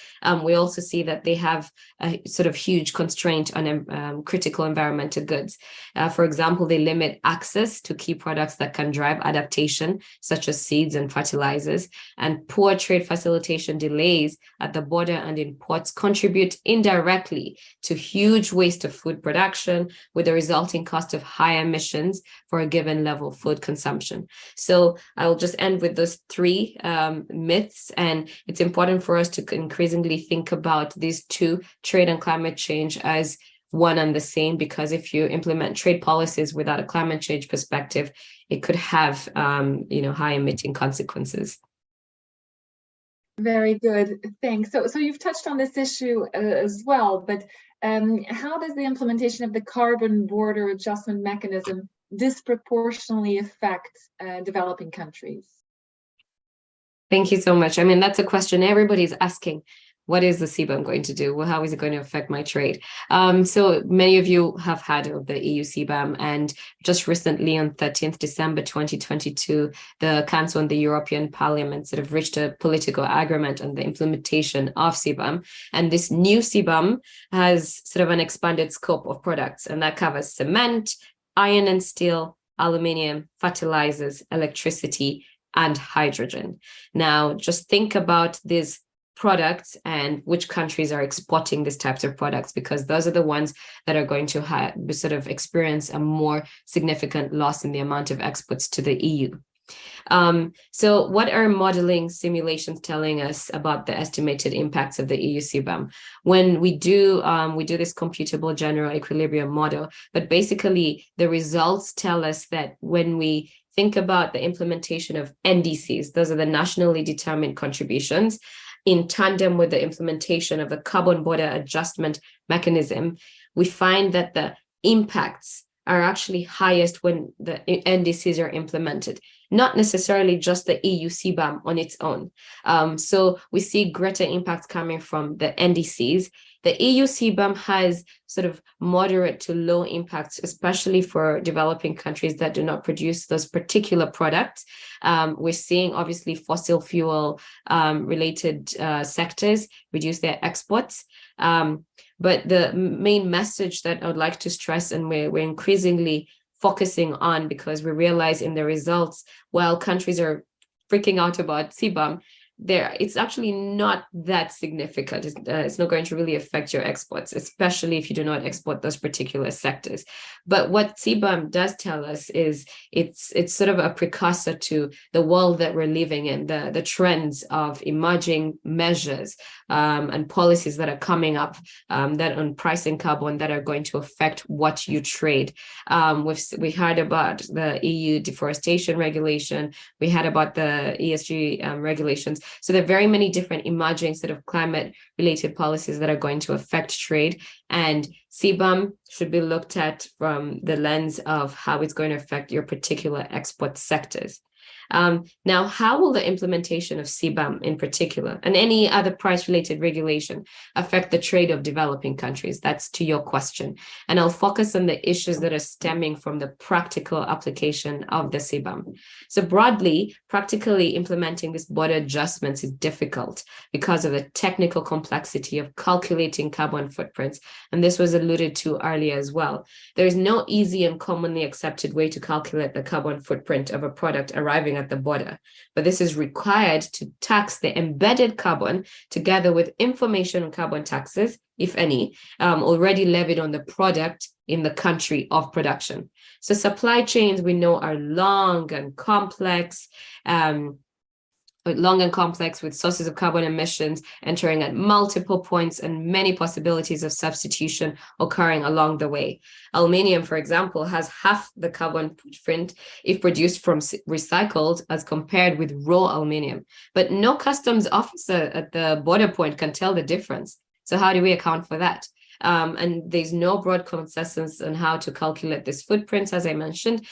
Speaker 5: we also see that they have a sort of huge constraint on critical environmental goods. For example, they limit access to key products that can drive adaptation, such as seeds and fertilizers, and poor trade facilitation delays at the border and in ports contribute indirectly to huge waste of food production, with the resulting cost of high emissions for a given level of food consumption. So I will just end with those three myths, and it's important for us to increasingly think about these two, trade and climate change, as one and the same, because if you implement trade policies without a climate change perspective, it could have high emitting consequences.
Speaker 1: Very good, thanks. So you've touched on this issue as well, but how does the implementation of the carbon border adjustment mechanism disproportionately affect developing countries?
Speaker 5: Thank you so much. I mean, that's a question everybody's asking. What is the CBAM going to do? Well, how is it going to affect my trade? So many of you have heard of the EU CBAM, and just recently on 13th December 2022, the Council and the European Parliament sort of reached a political agreement on the implementation of CBAM. And this new CBAM has sort of an expanded scope of products, and that covers cement, iron and steel, aluminium, fertilizers, electricity, and hydrogen. Now, just think about these products and which countries are exporting these types of products, because those are the ones that are going to sort of experience a more significant loss in the amount of exports to the EU. So what are modeling simulations telling us about the estimated impacts of the EU CBAM? When we do this computable general equilibrium model, but basically the results tell us that when we think about the implementation of NDCs, those are the nationally determined contributions, in tandem with the implementation of the carbon border adjustment mechanism, we find that the impacts are actually highest when the NDCs are implemented, not necessarily just the EU CBAM on its own. So we see greater impacts coming from the NDCs. The EU CBAM has sort of moderate to low impacts, especially for developing countries that do not produce those particular products. We're seeing obviously fossil fuel related sectors reduce their exports. But the main message that I would like to stress, and we're increasingly focusing on, because we realize in the results, while countries are freaking out about CBAM, it's actually not that significant. It's not going to really affect your exports, especially if you do not export those particular sectors. But what CBAM does tell us is it's sort of a precursor to the world that we're living in, the trends of emerging measures and policies that are coming up that on pricing carbon that are going to affect what you trade. We heard about the EU deforestation regulation. We heard about the ESG regulations. So there are very many different emerging sort of climate-related policies that are going to affect trade. And CBAM should be looked at from the lens of how it's going to affect your particular export sectors. Now, how will the implementation of CBAM in particular and any other price-related regulation affect the trade of developing countries? That's to your question. And I'll focus on the issues that are stemming from the practical application of the CBAM. So broadly, practically implementing these border adjustments is difficult because of the technical complexity of calculating carbon footprints. And this was alluded to earlier as well. There is no easy and commonly accepted way to calculate the carbon footprint of a product arriving at the border, but this is required to tax the embedded carbon together with information on carbon taxes, if any, already levied on the product in the country of production. So supply chains, we know, are long and complex with sources of carbon emissions entering at multiple points and many possibilities of substitution occurring along the way. Aluminium, for example, has half the carbon footprint if produced from recycled as compared with raw aluminium. But no customs officer at the border point can tell the difference. So how do we account for that? And there's no broad consensus on how to calculate these footprints, as I mentioned.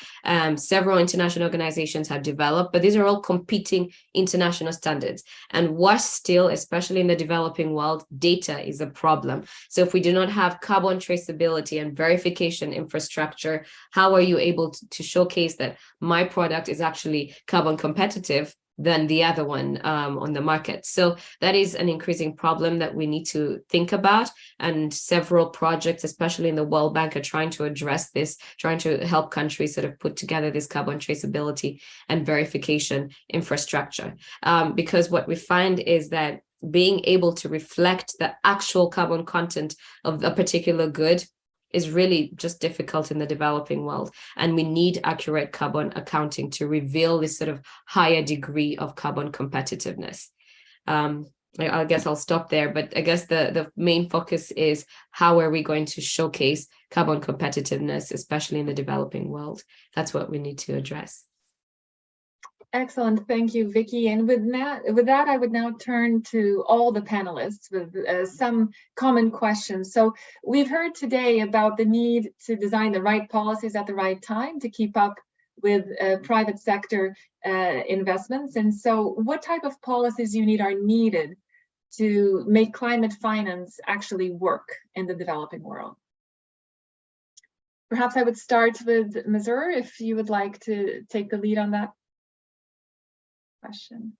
Speaker 5: Several international organizations have developed, but these are all competing international standards. And worse still, especially in the developing world, data is a problem. So if we do not have carbon traceability and verification infrastructure, how are you able to showcase that my product is actually carbon competitive than the other one on the market? So that is an increasing problem that we need to think about. And several projects, especially in the World Bank, are trying to address this, trying to help countries sort of put together this carbon traceability and verification infrastructure. Because what we find is that being able to reflect the actual carbon content of a particular good is really just difficult in the developing world. And we need accurate carbon accounting to reveal this sort of higher degree of carbon competitiveness. I guess I'll stop there, but I guess the main focus is how are we going to showcase carbon competitiveness, especially in the developing world? That's what we need to address.
Speaker 1: Excellent, thank you, Vicky. And with that, I would now turn to all the panelists with some common questions. So we've heard today about the need to design the right policies at the right time to keep up with private sector investments. And so what type of policies you need are needed to make climate finance actually work in the developing world? Perhaps I would start with Mazur, if you would like to take the lead on that question.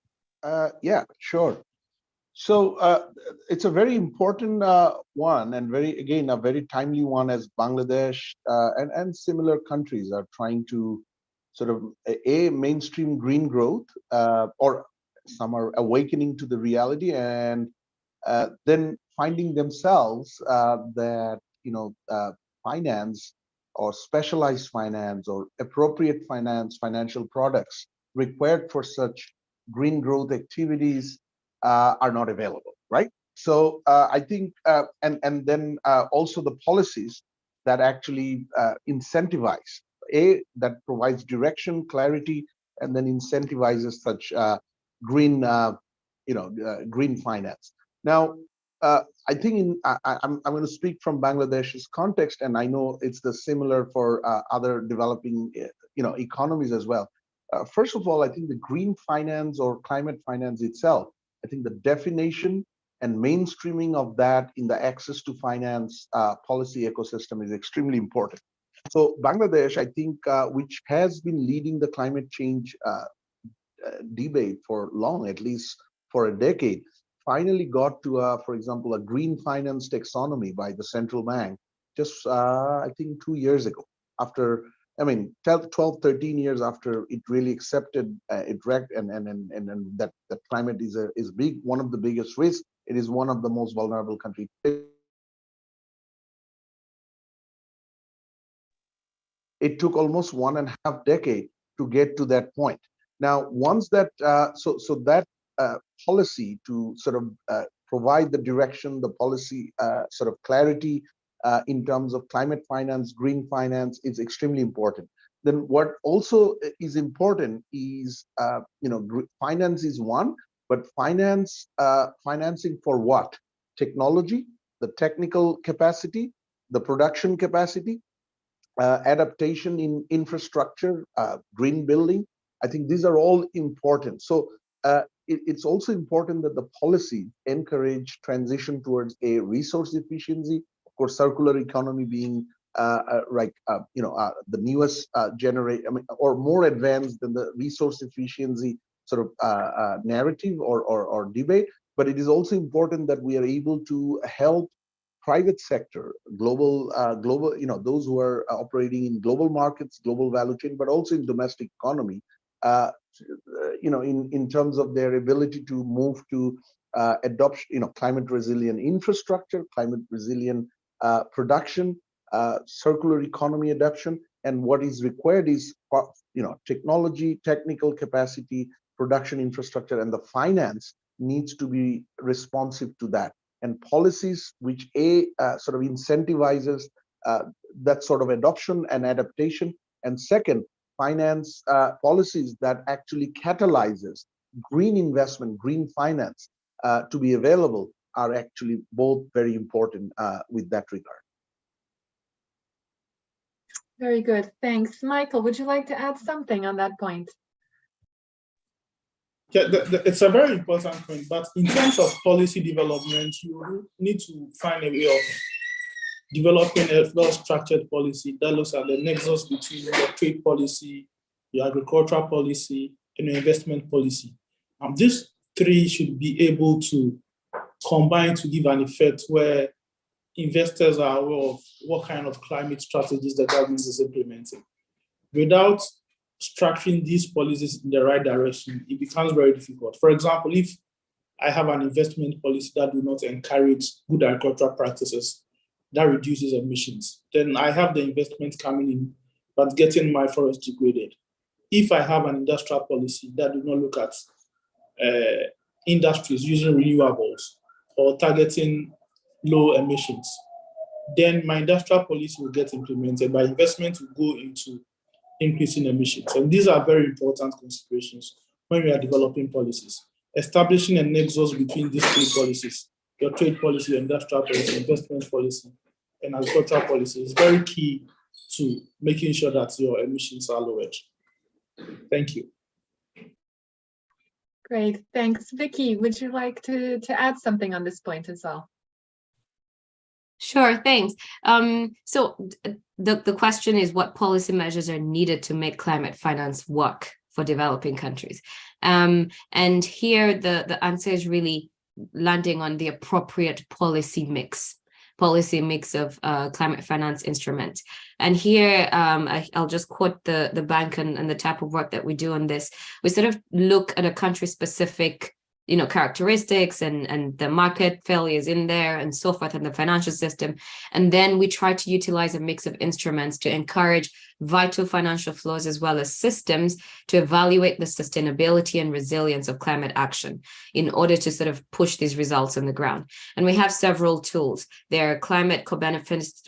Speaker 2: Yeah, sure. So it's a very important one, and a very timely one, as Bangladesh and similar countries are trying to sort of mainstream green growth, or some are awakening to the reality, and then finding themselves that finance or specialized finance or appropriate financial products required for such green growth activities are not available, right? So I think, and then also the policies that actually incentivize, that provides direction, clarity, and then incentivizes such green, green finance. Now, I think I'm going to speak from Bangladesh's context, and I know it's the similar for other developing economies as well. First of all, I think the green finance or climate finance itself, I think the definition and mainstreaming of that in the access to finance policy ecosystem is extremely important. So Bangladesh, I think, which has been leading the climate change debate for long, at least for a decade, finally got to, for example, a green finance taxonomy by the central bank just, I think, 2 years ago. After, 12, 13 years after it really accepted and that climate is big, one of the biggest risks. It is one of the most vulnerable countries. It took almost 1.5 decades to get to that point. Now, once that, that policy to sort of provide the direction, the policy sort of clarity in terms of climate finance, green finance is extremely important. Then what also is important is, finance is one, but financing for what? Technology, the technical capacity, the production capacity, adaptation in infrastructure, green building. I think these are all important. So it's also important that the policy encourage transition towards a resource efficiency. Of course, circular economy being the newest or more advanced than the resource efficiency sort of narrative or debate. But it is also important that we are able to help private sector, global, those who are operating in global markets, global value chain, but also in domestic economy, in terms of their ability to move to adopt, climate resilient infrastructure, climate resilient production, circular economy adoption. And what is required is, technology, technical capacity, production infrastructure, and the finance needs to be responsive to that. And policies which sort of incentivizes that sort of adoption and adaptation, and second, finance policies that actually catalyzes green investment, green finance to be available are actually both very important with that regard.
Speaker 1: Very good, thanks. Michael, would you like to add something on that point?
Speaker 4: Yeah, it's a very important point, but in terms of policy development, you need to find a way of developing a well-structured policy that looks at the nexus between your trade policy, your agricultural policy, and your investment policy. These three should be able to combine to give an effect where investors are aware of what kind of climate strategies the government is implementing. Without structuring these policies in the right direction, it becomes very difficult. For example, if I have an investment policy that do not encourage good agricultural practices that reduces emissions, then I have the investment coming in, but getting my forest degraded. If I have an industrial policy that do not look at industries using renewables or targeting low emissions, then my industrial policy will get implemented, but investment will go into increasing emissions. And these are very important considerations when we are developing policies. Establishing a nexus between these three policies, your trade policy, industrial policy, investment policy, and agricultural policy is very key to making sure that your emissions are lowered. Thank you.
Speaker 1: Great, thanks. Vicky, would you like to add something on this point as well?
Speaker 5: Sure, thanks. So the question is, what policy measures are needed to make climate finance work for developing countries? And here the answer is really landing on the appropriate policy mix of climate finance instruments. And here I'll just quote the bank and the type of work that we do on this. We sort of look at a country-specific characteristics and the market failures in there and so forth, and the financial system. And then we try to utilize a mix of instruments to encourage vital financial flows as well as systems to evaluate the sustainability and resilience of climate action in order to sort of push these results on the ground. And we have several tools. There are climate co-benefits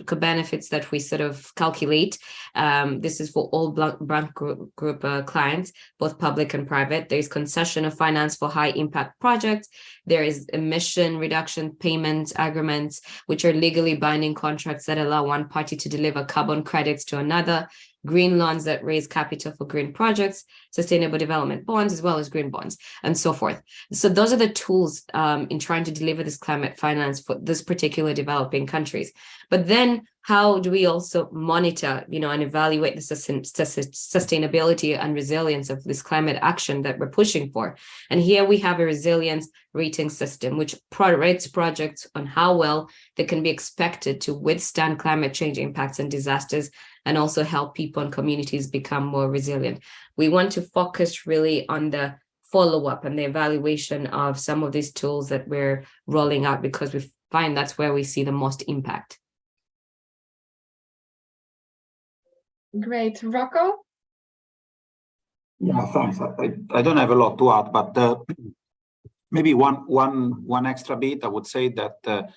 Speaker 5: that we sort of calculate. This is for all bank group clients, both public and private. There's concession of finance for high impact projects. There is emission reduction payment agreements, which are legally binding contracts that allow one party to deliver carbon credits to another, green loans that raise capital for green projects, sustainable development bonds, as well as green bonds, and so forth. So those are the tools in trying to deliver this climate finance for this particular developing countries. But then how do we also monitor, and evaluate the sustainability and resilience of this climate action that we're pushing for? And here we have a resilience rating system, which rates projects on how well they can be expected to withstand climate change impacts and disasters, and also help people and communities become more resilient. We want to focus really on the follow-up and the evaluation of some of these tools that we're rolling out, because we find that's where we see the most impact.
Speaker 1: Great. Rocco?
Speaker 3: Yeah, thanks. I don't have a lot to add, but maybe one extra bit. I would say that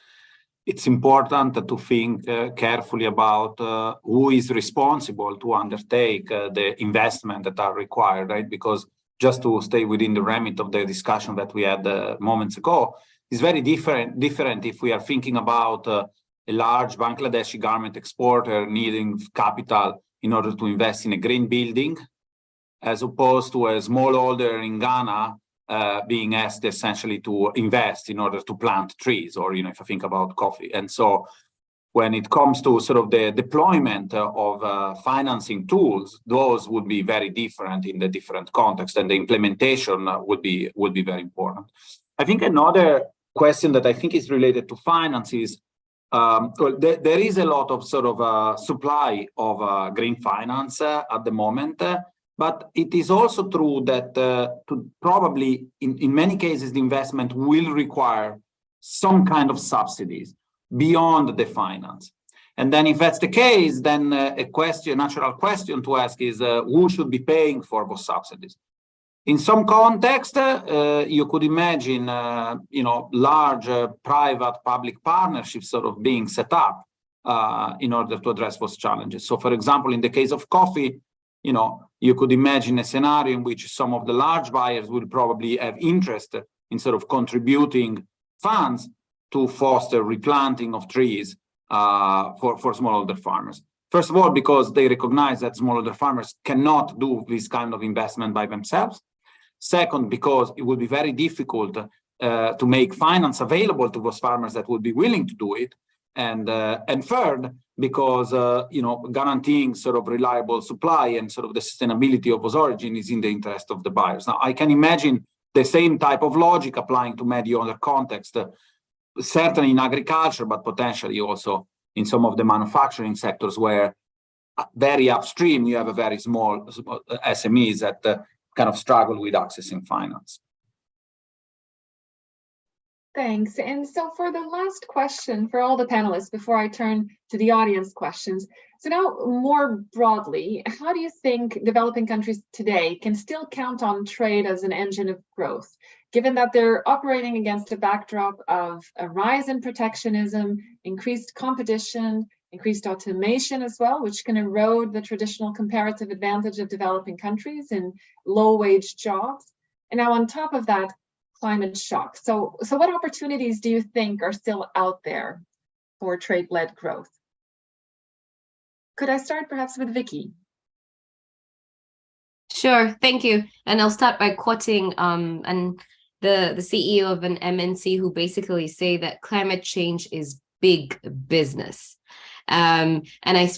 Speaker 3: it's important to think carefully about who is responsible to undertake the investment that are required, right? Because just to stay within the remit of the discussion that we had moments ago, it's very different if we are thinking about a large Bangladeshi garment exporter needing capital in order to invest in a green building, as opposed to a smallholder in Ghana being asked essentially to invest in order to plant trees, or if I think about coffee. And so when it comes to sort of the deployment of financing tools, those would be very different in the different contexts, and the implementation would be very important. I think another question that I think is related to finance is there is a lot of sort of supply of green finance at the moment. But it is also true that probably in many cases, the investment will require some kind of subsidies beyond the finance. And then if that's the case, then a natural question to ask is who should be paying for those subsidies? In some context, you could imagine, large private public partnerships sort of being set up in order to address those challenges. So for example, in the case of coffee, you could imagine a scenario in which some of the large buyers will probably have interest in sort of contributing funds to foster replanting of trees for smallholder farmers. First of all, because they recognize that smallholder farmers cannot do this kind of investment by themselves. Second, because it would be very difficult to make finance available to those farmers that would be willing to do it. And third, because guaranteeing sort of reliable supply and sort of the sustainability of those origins is in the interest of the buyers. Now, I can imagine the same type of logic applying to many other contexts, certainly in agriculture, but potentially also in some of the manufacturing sectors where very upstream you have a very small SMEs that kind of struggle with accessing finance.
Speaker 1: Thanks. And so for the last question for all the panelists, before I turn to the audience questions, so now more broadly, how do you think developing countries today can still count on trade as an engine of growth, given that they're operating against a backdrop of a rise in protectionism, increased competition, increased automation as well, which can erode the traditional comparative advantage of developing countries in low-wage jobs, and now on top of that, climate shock. So what opportunities do you think are still out there for trade-led growth? Could I start perhaps with Vicky?
Speaker 5: Sure, thank you. And I'll start by quoting and the CEO of an MNC who basically say that climate change is big business. And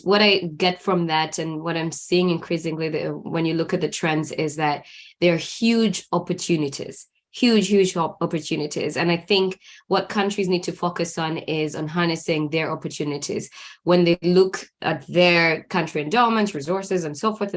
Speaker 5: what I get from that, and what I'm seeing increasingly when you look at the trends, is that there are huge opportunities. Huge opportunities. And I think what countries need to focus on is on harnessing their opportunities. When they look at their country endowments, resources, and so forth,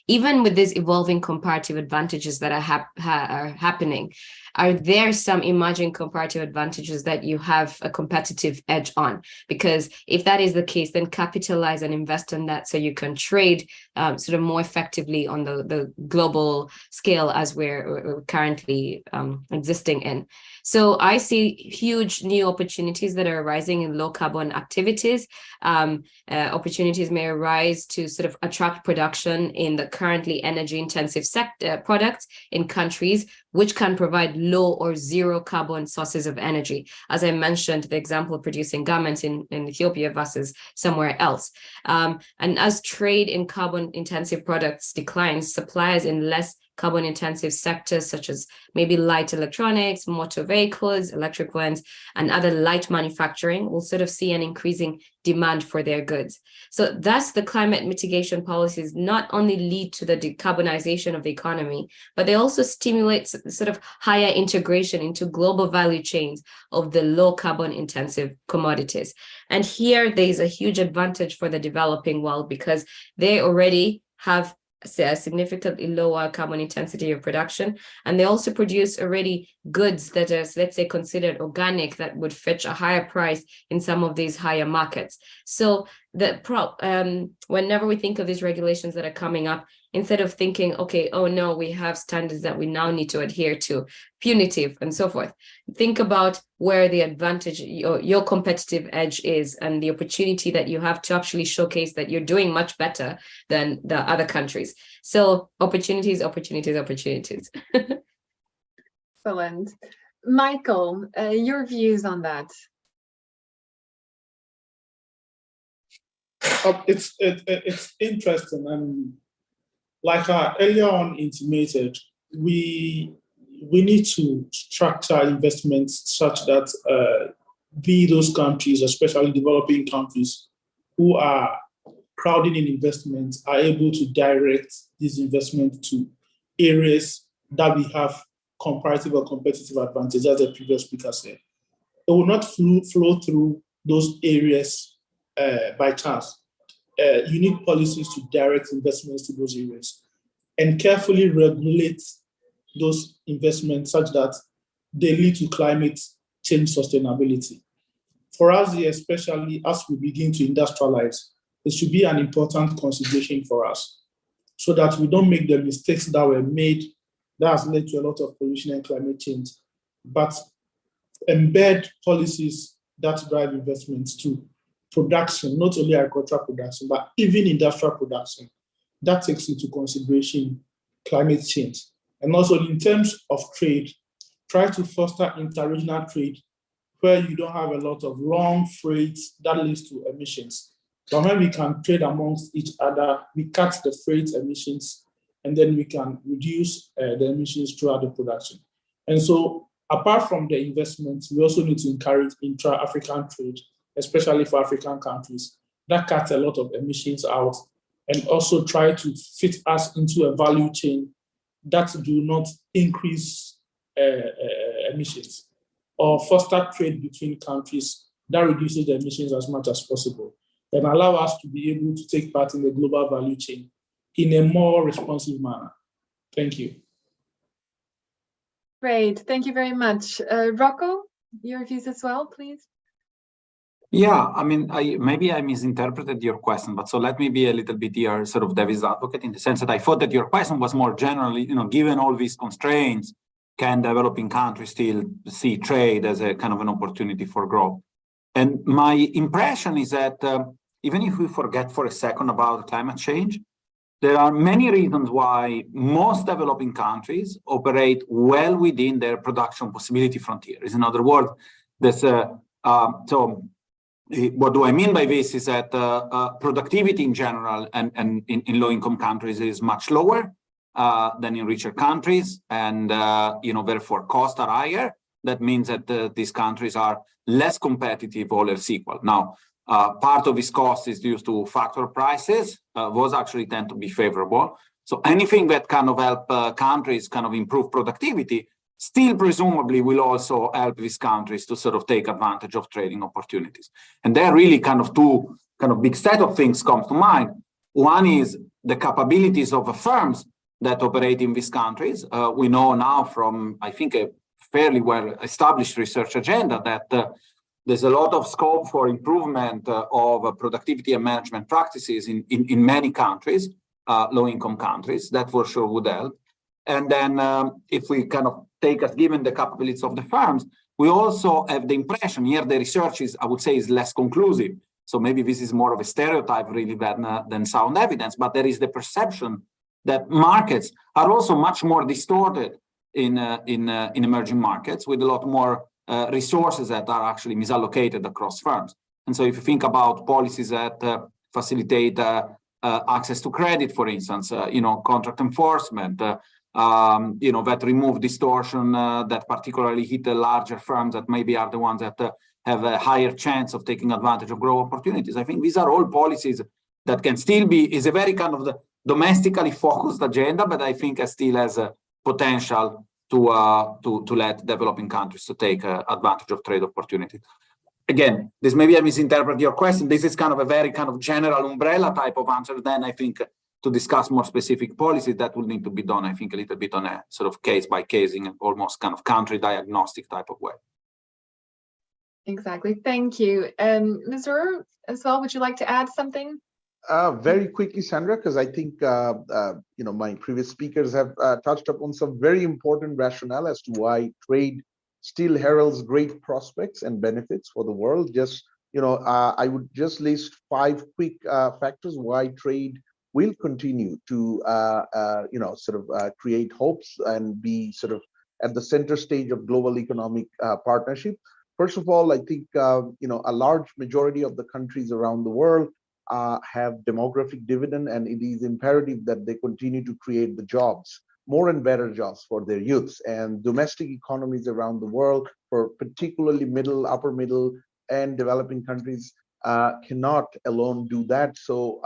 Speaker 5: even with these evolving comparative advantages that are happening, are there some emerging comparative advantages that you have a competitive edge on? Because if that is the case, then capitalize and invest in that so you can trade sort of more effectively on the global scale as we're currently existing in. So I see huge new opportunities that are arising in low carbon activities. Opportunities may arise to sort of attract production in the currently energy intensive sector products in countries which can provide low or zero carbon sources of energy. As I mentioned, the example of producing garments in Ethiopia versus somewhere else. And as trade in carbon intensive products declines, suppliers in less carbon intensive sectors such as maybe light electronics, motor vehicles, electric vans, and other light manufacturing will sort of see an increasing demand for their goods. So thus the climate mitigation policies not only lead to the decarbonization of the economy, but they also stimulate sort of higher integration into global value chains of the low carbon intensive commodities. And here there's a huge advantage for the developing world because they already have a significantly lower carbon intensity of production, and they also produce already goods that are, let's say, considered organic that would fetch a higher price in some of these higher markets. So whenever we think of these regulations that are coming up, instead of thinking, okay, oh no, we have standards that we now need to adhere to, punitive and so forth, think about where the advantage, your competitive edge is, and the opportunity that you have to actually showcase that you're doing much better than the other countries. So opportunities, opportunities, opportunities.
Speaker 1: Excellent. Michael, your views on that?
Speaker 4: It's interesting, and like I earlier on intimated, we need to structure investments such that those countries, especially developing countries, who are crowding in investments, are able to direct these investments to areas that we have comparative or competitive advantage, as the previous speaker said. It will not flow through those areas by chance. You need policies to direct investments to those areas and carefully regulate those investments such that they lead to climate change sustainability. For us here, especially as we begin to industrialize, it should be an important consideration for us so that we don't make the mistakes that were made that has led to a lot of pollution and climate change, but embed policies that drive investments to production, not only agricultural production, but even industrial production. That takes into consideration climate change. And also in terms of trade, try to foster interregional trade where you don't have a lot of long freights that leads to emissions. But when we can trade amongst each other, we cut the freight emissions, and then we can reduce the emissions throughout the production. And so apart from the investments, we also need to encourage intra-African trade, especially for African countries, that cuts a lot of emissions out, and also try to fit us into a value chain that do not increase emissions, or foster trade between countries that reduces the emissions as much as possible, and allow us to be able to take part in the global value chain in a more responsive manner. Thank you.
Speaker 1: Great, thank you very much. Rocco, your views as well, please.
Speaker 3: Yeah, I mean, maybe I misinterpreted your question, but so let me be a little bit here sort of devil's advocate in the sense that I thought that your question was more generally, given all these constraints, can developing countries still see trade as a kind of an opportunity for growth? And my impression is that even if we forget for a second about climate change, there are many reasons why most developing countries operate well within their production possibility frontiers. In other words, there's what do I mean by this is that productivity in general and in low-income countries is much lower than in richer countries, and therefore costs are higher. That means that these countries are less competitive, all else equal. Now, part of this cost is due to factor prices. Those actually tend to be favorable. So anything that kind of help countries kind of improve productivity still presumably will also help these countries to sort of take advantage of trading opportunities. And there are really kind of two kind of big set of things come to mind. One is the capabilities of the firms that operate in these countries. We know now from, I think, a fairly well-established research agenda that there's a lot of scope for improvement of productivity and management practices in many countries, low-income countries. That for sure would help. And then if we kind of take as given the capabilities of the firms, we also have the impression here the research is, I would say, is less conclusive. So maybe this is more of a stereotype really than sound evidence, but there is the perception that markets are also much more distorted in emerging markets with a lot more resources that are actually misallocated across firms. And so if you think about policies that facilitate access to credit, for instance, contract enforcement, that remove distortion that particularly hit the larger firms that maybe are the ones that have a higher chance of taking advantage of growth opportunities. I think these are all policies that can still is a very kind of the domestically focused agenda, but I think still has a potential to let developing countries to take advantage of trade opportunities. Again, this maybe I misinterpret your question. This is kind of a very kind of general umbrella type of answer. Then I think to discuss more specific policies that will need to be done, I think, a little bit on a sort of case by case in almost kind of country diagnostic type of way.
Speaker 1: Exactly. Thank you. Ms. Ruhr, as well, would you like to add something?
Speaker 2: Very quickly, Sandra, because I think my previous speakers have touched upon some very important rationale as to why trade still heralds great prospects and benefits for the world. Just I would just list 5 quick factors why trade will continue to create hopes and be sort of at the center stage of global economic partnership. First of all, I think a large majority of the countries around the world have demographic dividend, and it is imperative that they continue to create the jobs, more and better jobs for their youths. And domestic economies around the world, for particularly middle, upper middle, and developing countries, cannot alone do that. So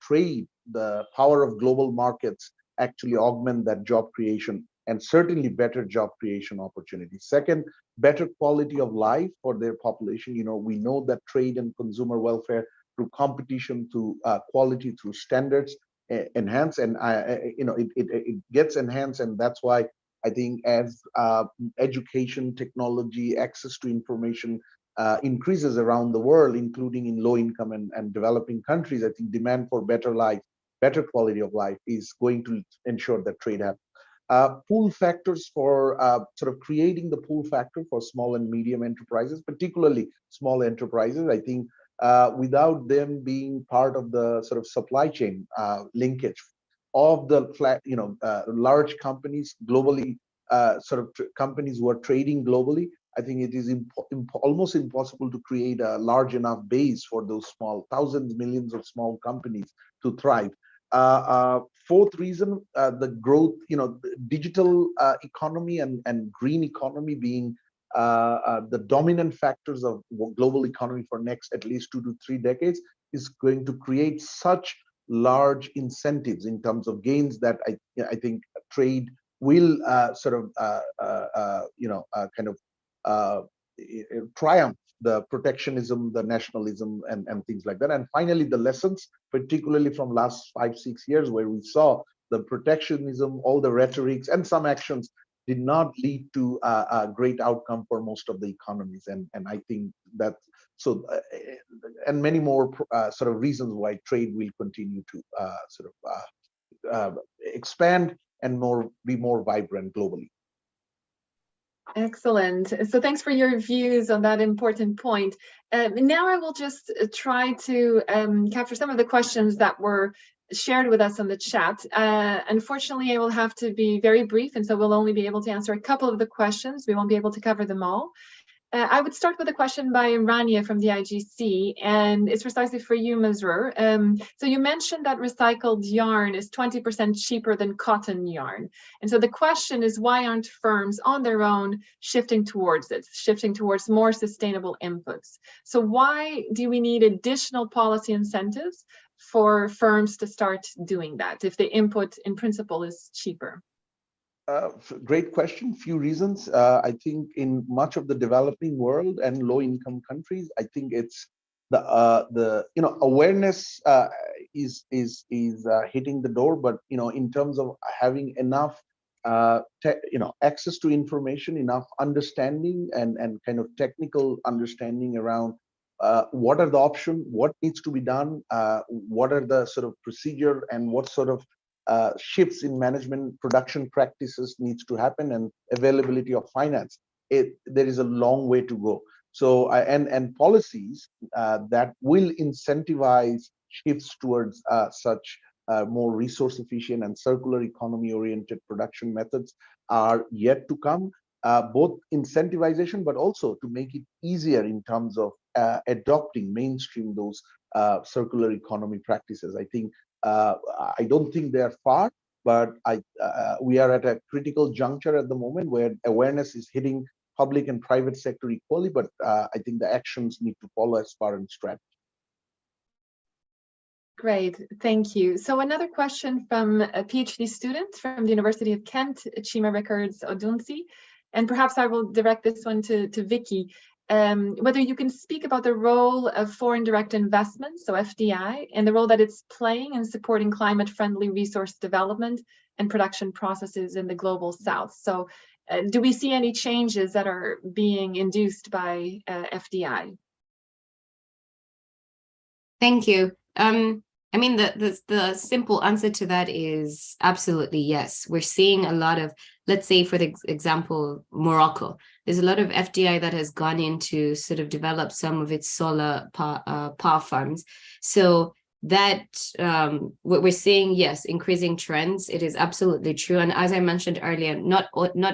Speaker 2: trade, the power of global markets, actually augment that job creation and certainly better job creation opportunities. Second, better quality of life for their population. We know that trade and consumer welfare through competition, through quality, through standards, enhance, and it gets enhanced. And that's why I think as education, technology, access to information increases around the world, including in low income and developing countries, I think demand for better life, better quality of life is going to ensure that trade happens. Pull factors for sort of creating the pull factor for small and medium enterprises, particularly small enterprises. I think without them being part of the sort of supply chain linkage of the large companies globally, companies who are trading globally, I think it is almost impossible to create a large enough base for those small, thousands, millions of small companies to thrive. Fourth reason, the growth, digital economy and green economy being the dominant factors of global economy for next at least 2 to 3 decades is going to create such large incentives in terms of gains that I think trade will triumph the protectionism, the nationalism, and things like that. And finally, the lessons, particularly from last 5-6 years, where we saw the protectionism, all the rhetorics, and some actions did not lead to a great outcome for most of the economies. And I think that and many more sort of reasons why trade will continue to expand and be more vibrant globally.
Speaker 1: Excellent. So thanks for your views on that important point. Now I will just try to capture some of the questions that were shared with us on the chat. Unfortunately, I will have to be very brief, and so we'll only be able to answer a couple of the questions. We won't be able to cover them all. I would start with a question by Rania from the IGC, and it's precisely for you, Ms. Ruhr. So you mentioned that recycled yarn is 20% cheaper than cotton yarn. And so the question is, why aren't firms on their own shifting towards it, shifting towards more sustainable inputs? So why do we need additional policy incentives for firms to start doing that if the input in principle is cheaper?
Speaker 2: Great question. Few reasons. I think in much of the developing world and low-income countries, I think it's the awareness is hitting the door, but in terms of having enough access to information, enough understanding and kind of technical understanding around what are the options, what needs to be done, what are the sort of procedure, and what sort of shifts in management production practices needs to happen, and availability of finance. There is a long way to go. So and policies that will incentivize shifts towards such more resource efficient and circular economy oriented production methods are yet to come, both incentivization, but also to make it easier in terms of adopting mainstream those circular economy practices. I don't think they're far, but we are at a critical juncture at the moment where awareness is hitting public and private sector equally, but I think the actions need to follow as far as strategy.
Speaker 1: Great, thank you. So another question from a PhD student from the University of Kent, Chima Rickards Odunsi, and perhaps I will direct this one to Vicky. Whether you can speak about the role of foreign direct investment, so FDI, and the role that it's playing in supporting climate-friendly resource development and production processes in the global south. So do we see any changes that are being induced by FDI?
Speaker 5: Thank you. I mean, the simple answer to that is absolutely yes. We're seeing a lot of, let's say, for the example, Morocco. There's a lot of FDI that has gone into sort of develop some of its solar power farms. So that what we're seeing, yes, increasing trends. It is absolutely true. And as I mentioned earlier, not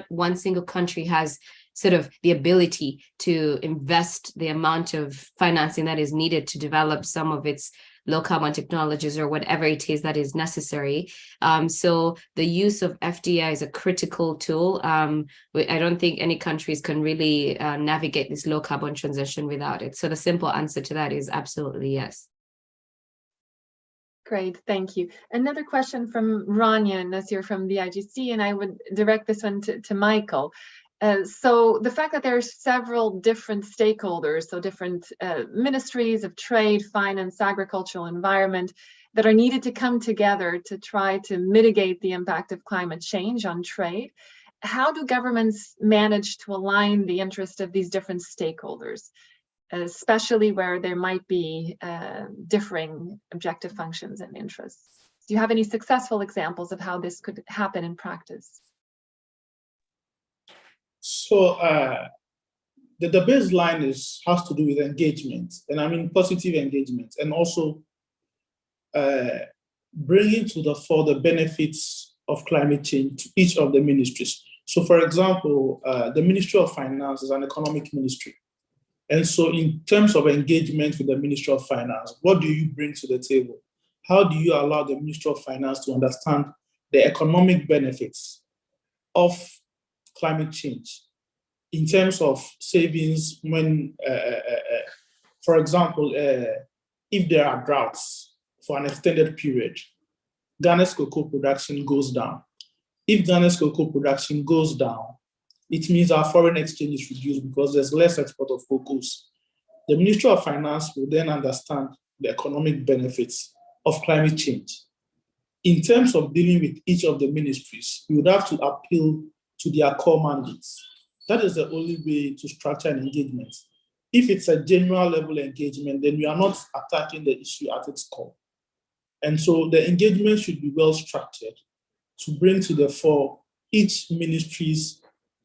Speaker 5: one single country has sort of the ability to invest the amount of financing that is needed to develop some of its low carbon technologies or whatever it is that is necessary. So the use of FDI is a critical tool. I don't think any countries can really navigate this low carbon transition without it. So the simple answer to that is absolutely yes.
Speaker 1: Great, thank you. Another question from Rania Nasir from the IGC, and I would direct this one to Michael. So the fact that there are several different stakeholders, so different ministries of trade, finance, agricultural, environment, that are needed to come together to try to mitigate the impact of climate change on trade, how do governments manage to align the interest of these different stakeholders, especially where there might be differing objective functions and interests? Do you have any successful examples of how this could happen in practice?
Speaker 4: So the baseline has to do with engagement, and I mean positive engagement, and also bringing to the fore the benefits of climate change to each of the ministries. So for example, the Ministry of Finance is an economic ministry. And so in terms of engagement with the Ministry of Finance, what do you bring to the table? How do you allow the Ministry of Finance to understand the economic benefits of climate change in terms of savings when, for example, if there are droughts for an extended period, Ghana's cocoa production goes down. If Ghana's cocoa production goes down, it means our foreign exchange is reduced because there's less export of cocoa. The Ministry of Finance will then understand the economic benefits of climate change. In terms of dealing with each of the ministries, you would have to appeal to their core mandates. That is the only way to structure an engagement. If it's a general level engagement, then we are not attacking the issue at its core. And so the engagement should be well structured to bring to the fore each ministry's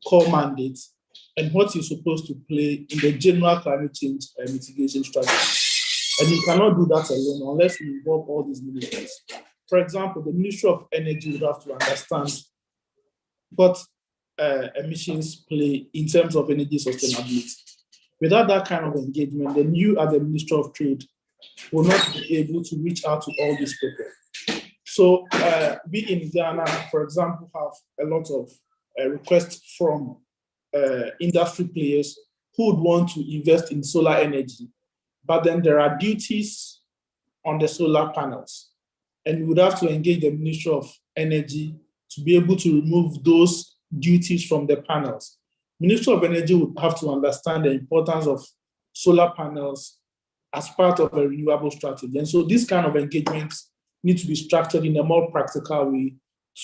Speaker 4: core mandate and what you're supposed to play in the general climate change mitigation strategy. And you cannot do that alone unless you involve all these ministries. For example, the Ministry of Energy would have to understand what emissions play in terms of energy sustainability. Without that kind of engagement, then you as the Minister of Trade will not be able to reach out to all these people. So we in Ghana, for example, have a lot of requests from industry players who would want to invest in solar energy, but then there are duties on the solar panels. And we would have to engage the Ministry of Energy to be able to remove those duties from the panels. Ministry of Energy would have to understand the importance of solar panels as part of a renewable strategy. And so these kind of engagements need to be structured in a more practical way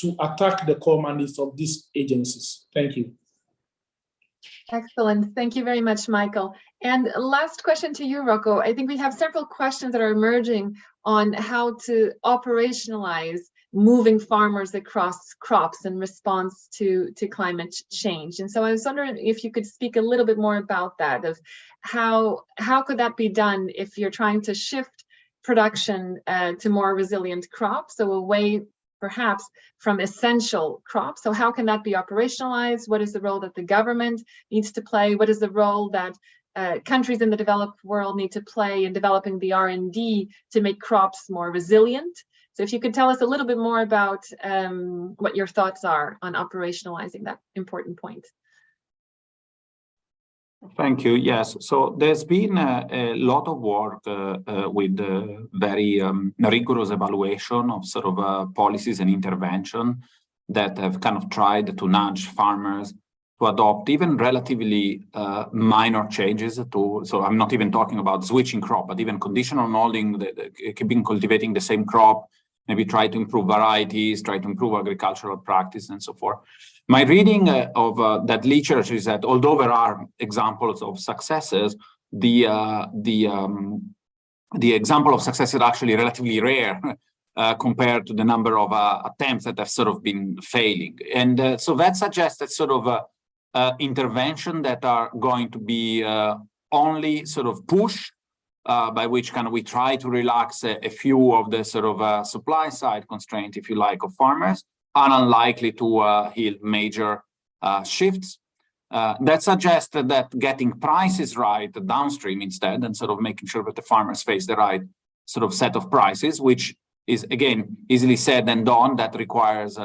Speaker 4: to attack the core mandates of these agencies. Thank you.
Speaker 1: Excellent. Thank you very much, Michael. And last question to you, Rocco. I think we have several questions that are emerging on how to operationalize moving farmers across crops in response to climate change. And so I was wondering if you could speak a little bit more about that, of how could that be done if you're trying to shift production to more resilient crops, so away perhaps from essential crops. So how can that be operationalized? What is the role that the government needs to play? What is the role that countries in the developed world need to play in developing the R&D to make crops more resilient? So if you could tell us a little bit more about what your thoughts are on operationalizing that important point.
Speaker 3: Thank you. Yes, so there's been a lot of work with very rigorous evaluation of sort of policies and intervention that have kind of tried to nudge farmers to adopt even relatively minor changes to, so I'm not even talking about switching crop, but even conditional molding, keeping cultivating the same crop, maybe try to improve varieties, try to improve agricultural practice and so forth. My reading of that literature is that although there are examples of successes, the example of success is actually relatively rare compared to the number of attempts that have sort of been failing. And so that suggests that sort of intervention that are going to be only sort of push, by which kind of we try to relax a few of the sort of supply side constraint, if you like, of farmers, are unlikely to yield major shifts. That suggests that getting prices right downstream instead, and sort of making sure that the farmers face the right sort of set of prices, which is, again, easily said and done. That requires,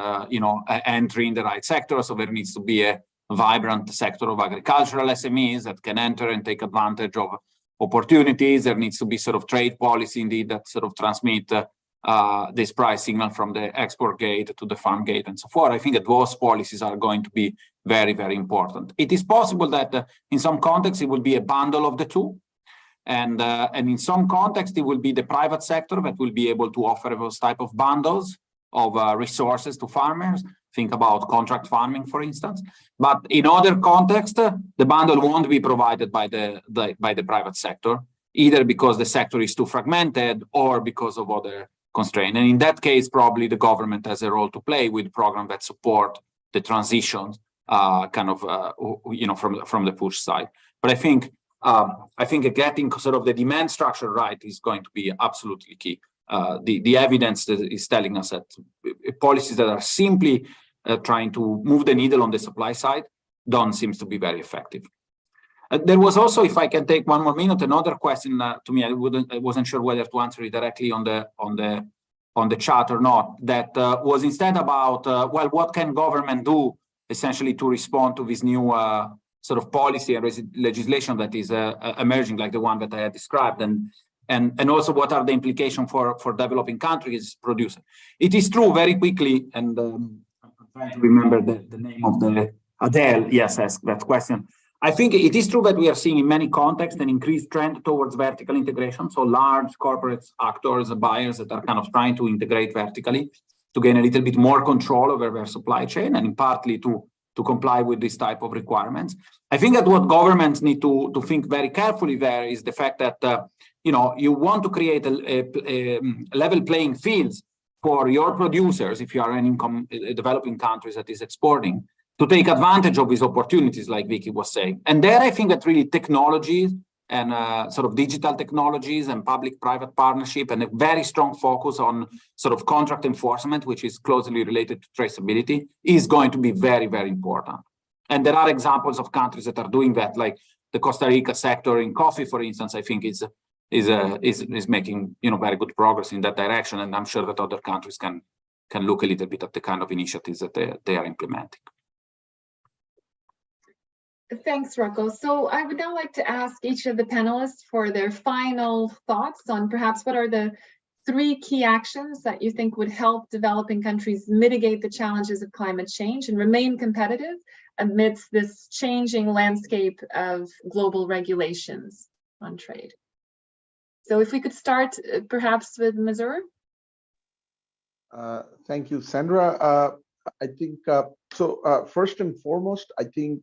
Speaker 3: entry in the right sector. So there needs to be a vibrant sector of agricultural SMEs that can enter and take advantage of opportunities. There needs to be sort of trade policy, indeed, that sort of transmit this price signal from the export gate to the farm gate and so forth. I think that those policies are going to be very, very important. It is possible that in some contexts it will be a bundle of the two. And in some contexts, it will be the private sector that will be able to offer those type of bundles of resources to farmers. Think about contract farming, for instance. But in other contexts, the bundle won't be provided by the private sector, either because the sector is too fragmented or because of other constraints. And in that case, probably the government has a role to play with programs that support the transition, from the push side. But I think getting sort of the demand structure right is going to be absolutely key. The evidence that is telling us that policies that are simply trying to move the needle on the supply side don't seem to be very effective. There was also, if I can take one more minute, another question to me. I wasn't sure whether to answer it directly on the chat or not. That was instead about what can government do essentially to respond to this new sort of policy and legislation that is emerging, like the one that I had described, and also what are the implications for developing countries producing. It is true, very quickly, and I'm trying to remember the name of the Adele, yes, asked that question. I think it is true that we are seeing in many contexts an increased trend towards vertical integration. So large corporates, actors, buyers that are kind of trying to integrate vertically to gain a little bit more control over their supply chain, and partly to comply with this type of requirements. I think that what governments need to think very carefully there is the fact that you want to create a level playing fields for your producers, if you are in developing countries that is exporting, to take advantage of these opportunities, like Vicky was saying. And there I think that really technologies and sort of digital technologies and public-private partnership and a very strong focus on sort of contract enforcement, which is closely related to traceability, is going to be very, very important. And there are examples of countries that are doing that, like the Costa Rica sector in coffee, for instance. I think is making very good progress in that direction, and I'm sure that other countries can look a little bit at the kind of initiatives that they are implementing.
Speaker 1: Thanks, Rocco. So I would now like to ask each of the panelists for their final thoughts on perhaps what are the 3 key actions that you think would help developing countries mitigate the challenges of climate change and remain competitive amidst this changing landscape of global regulations on trade. So if we could start perhaps with Mazur.
Speaker 2: Thank you, Sandra. I think, first and foremost, I think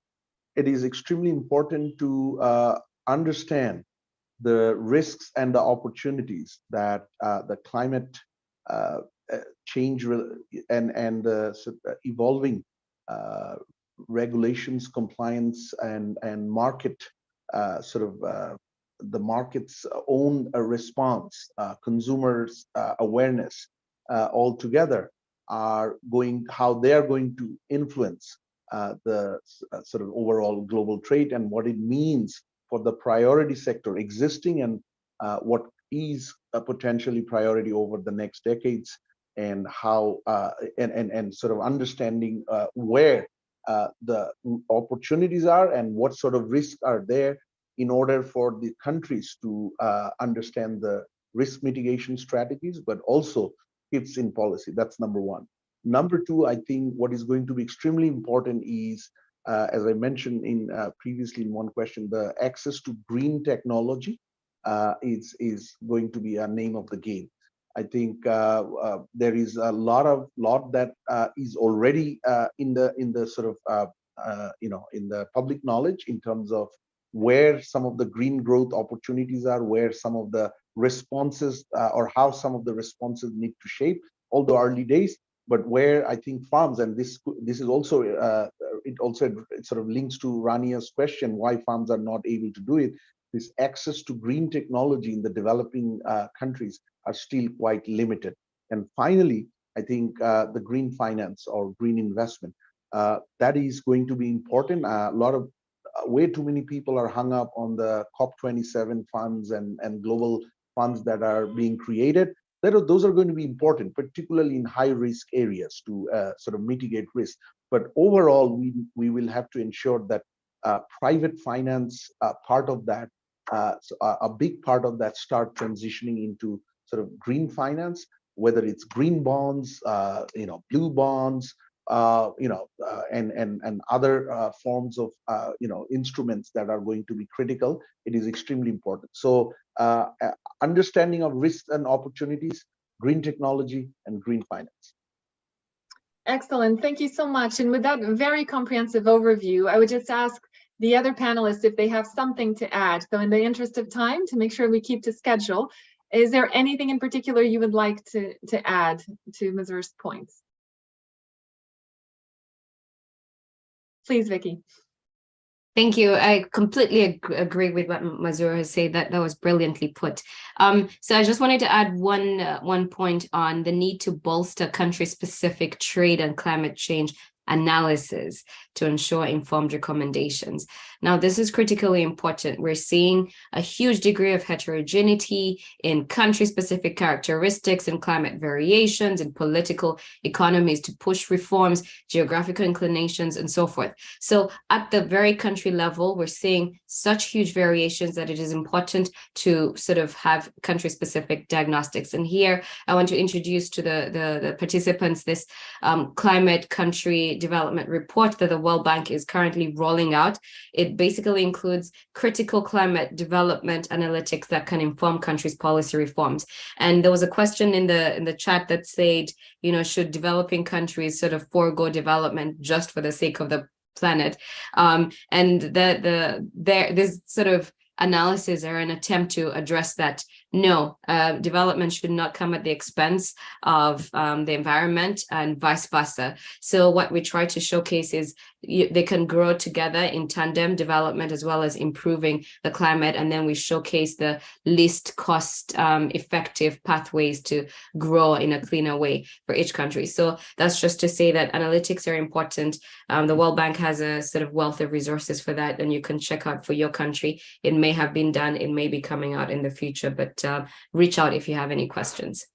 Speaker 2: it is extremely important to understand the risks and the opportunities that the climate change and the evolving regulations, compliance, and market the market's own response, consumers' awareness, all together are how they are going to influence the sort of overall global trade and what it means for the priority sector existing and what is a potentially priority over the next decades, and how and sort of understanding where the opportunities are and what sort of risks are there in order for the countries to understand the risk mitigation strategies, but also shifts in policy. That's number one. Number two, I think what is going to be extremely important is, as I mentioned in previously in one question, the access to green technology is going to be a name of the game. I think there is a lot that is already in the sort of in the public knowledge in terms of where some of the green growth opportunities are, where some of the responses or how some of the responses need to shape, although early days, but where I think farms, and this is also it sort of links to Rania's question, why farms are not able to do it. This access to green technology in the developing countries are still quite limited. And finally, I think the green finance or green investment, that is going to be important. A lot of way too many people are hung up on the COP27 funds and global funds that are being created. Those are going to be important, particularly in high-risk areas to sort of mitigate risk. But overall, we will have to ensure that private finance part of that, a big part of that, start transitioning into sort of green finance, whether it's green bonds, blue bonds, and other forms of instruments that are going to be critical. It is extremely important. So understanding of risks and opportunities, green technology, and green finance.
Speaker 1: Excellent. Thank you so much. And with that very comprehensive overview, I would just ask the other panelists if they have something to add. So in the interest of time, to make sure we keep to schedule, is there anything in particular you would like to add to Mazur's points? Please, Vicky.
Speaker 5: Thank you. I completely agree with what Mazur has said. That was brilliantly put. So I just wanted to add one point on the need to bolster country-specific trade and climate change analysis to ensure informed recommendations. Now, this is critically important. We're seeing a huge degree of heterogeneity in country-specific characteristics and climate variations in political economies to push reforms, geographical inclinations, and so forth. So at the very country level, we're seeing such huge variations that it is important to sort of have country-specific diagnostics. And here, I want to introduce to the participants this climate country development report that the World Bank is currently rolling out. It basically includes critical climate development analytics that can inform countries' policy reforms. And there was a question in the chat that said, should developing countries sort of forego development just for the sake of the planet? And this sort of analysis are an attempt to address that. No, development should not come at the expense of the environment and vice versa. So what we try to showcase is they can grow together in tandem, development as well as improving the climate. And then we showcase the least cost effective pathways to grow in a cleaner way for each country. So that's just to say that analytics are important. The World Bank has a sort of wealth of resources for that, and you can check out for your country. It may have been done, it may be coming out in the future, but reach out if you have any questions.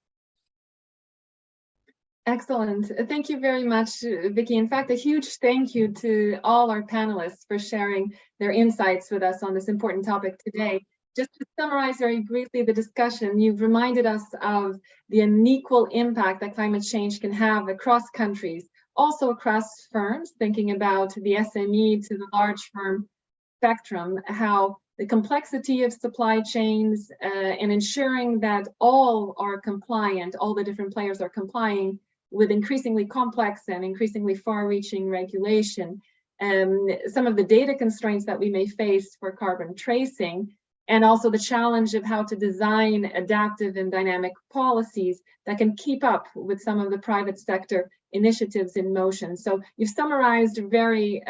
Speaker 1: Excellent. Thank you very much, Vicky. In fact, a huge thank you to all our panelists for sharing their insights with us on this important topic today. Just to summarize very briefly the discussion, you've reminded us of the unequal impact that climate change can have across countries, also across firms, thinking about the SME to the large firm spectrum, how the complexity of supply chains, and ensuring that all are compliant, all the different players are complying with increasingly complex and increasingly far-reaching regulation. Some of the data constraints that we may face for carbon tracing, and also the challenge of how to design adaptive and dynamic policies that can keep up with some of the private sector initiatives in motion. So you've summarized very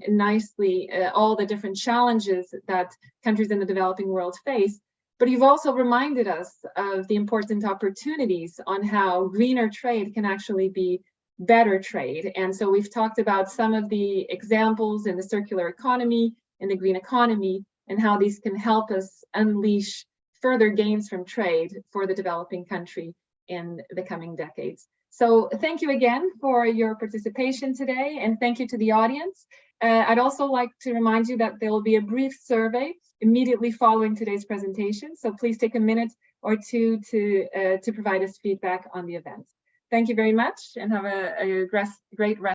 Speaker 1: nicely all the different challenges that countries in the developing world face, but you've also reminded us of the important opportunities on how greener trade can actually be better trade. And so we've talked about some of the examples in the circular economy, in the green economy, and how these can help us unleash further gains from trade for the developing country in the coming decades. So thank you again for your participation today, and thank you to the audience. I'd also like to remind you that there will be a brief survey immediately following today's presentation, so please take a minute or two to provide us feedback on the event. Thank you very much, and have a great rest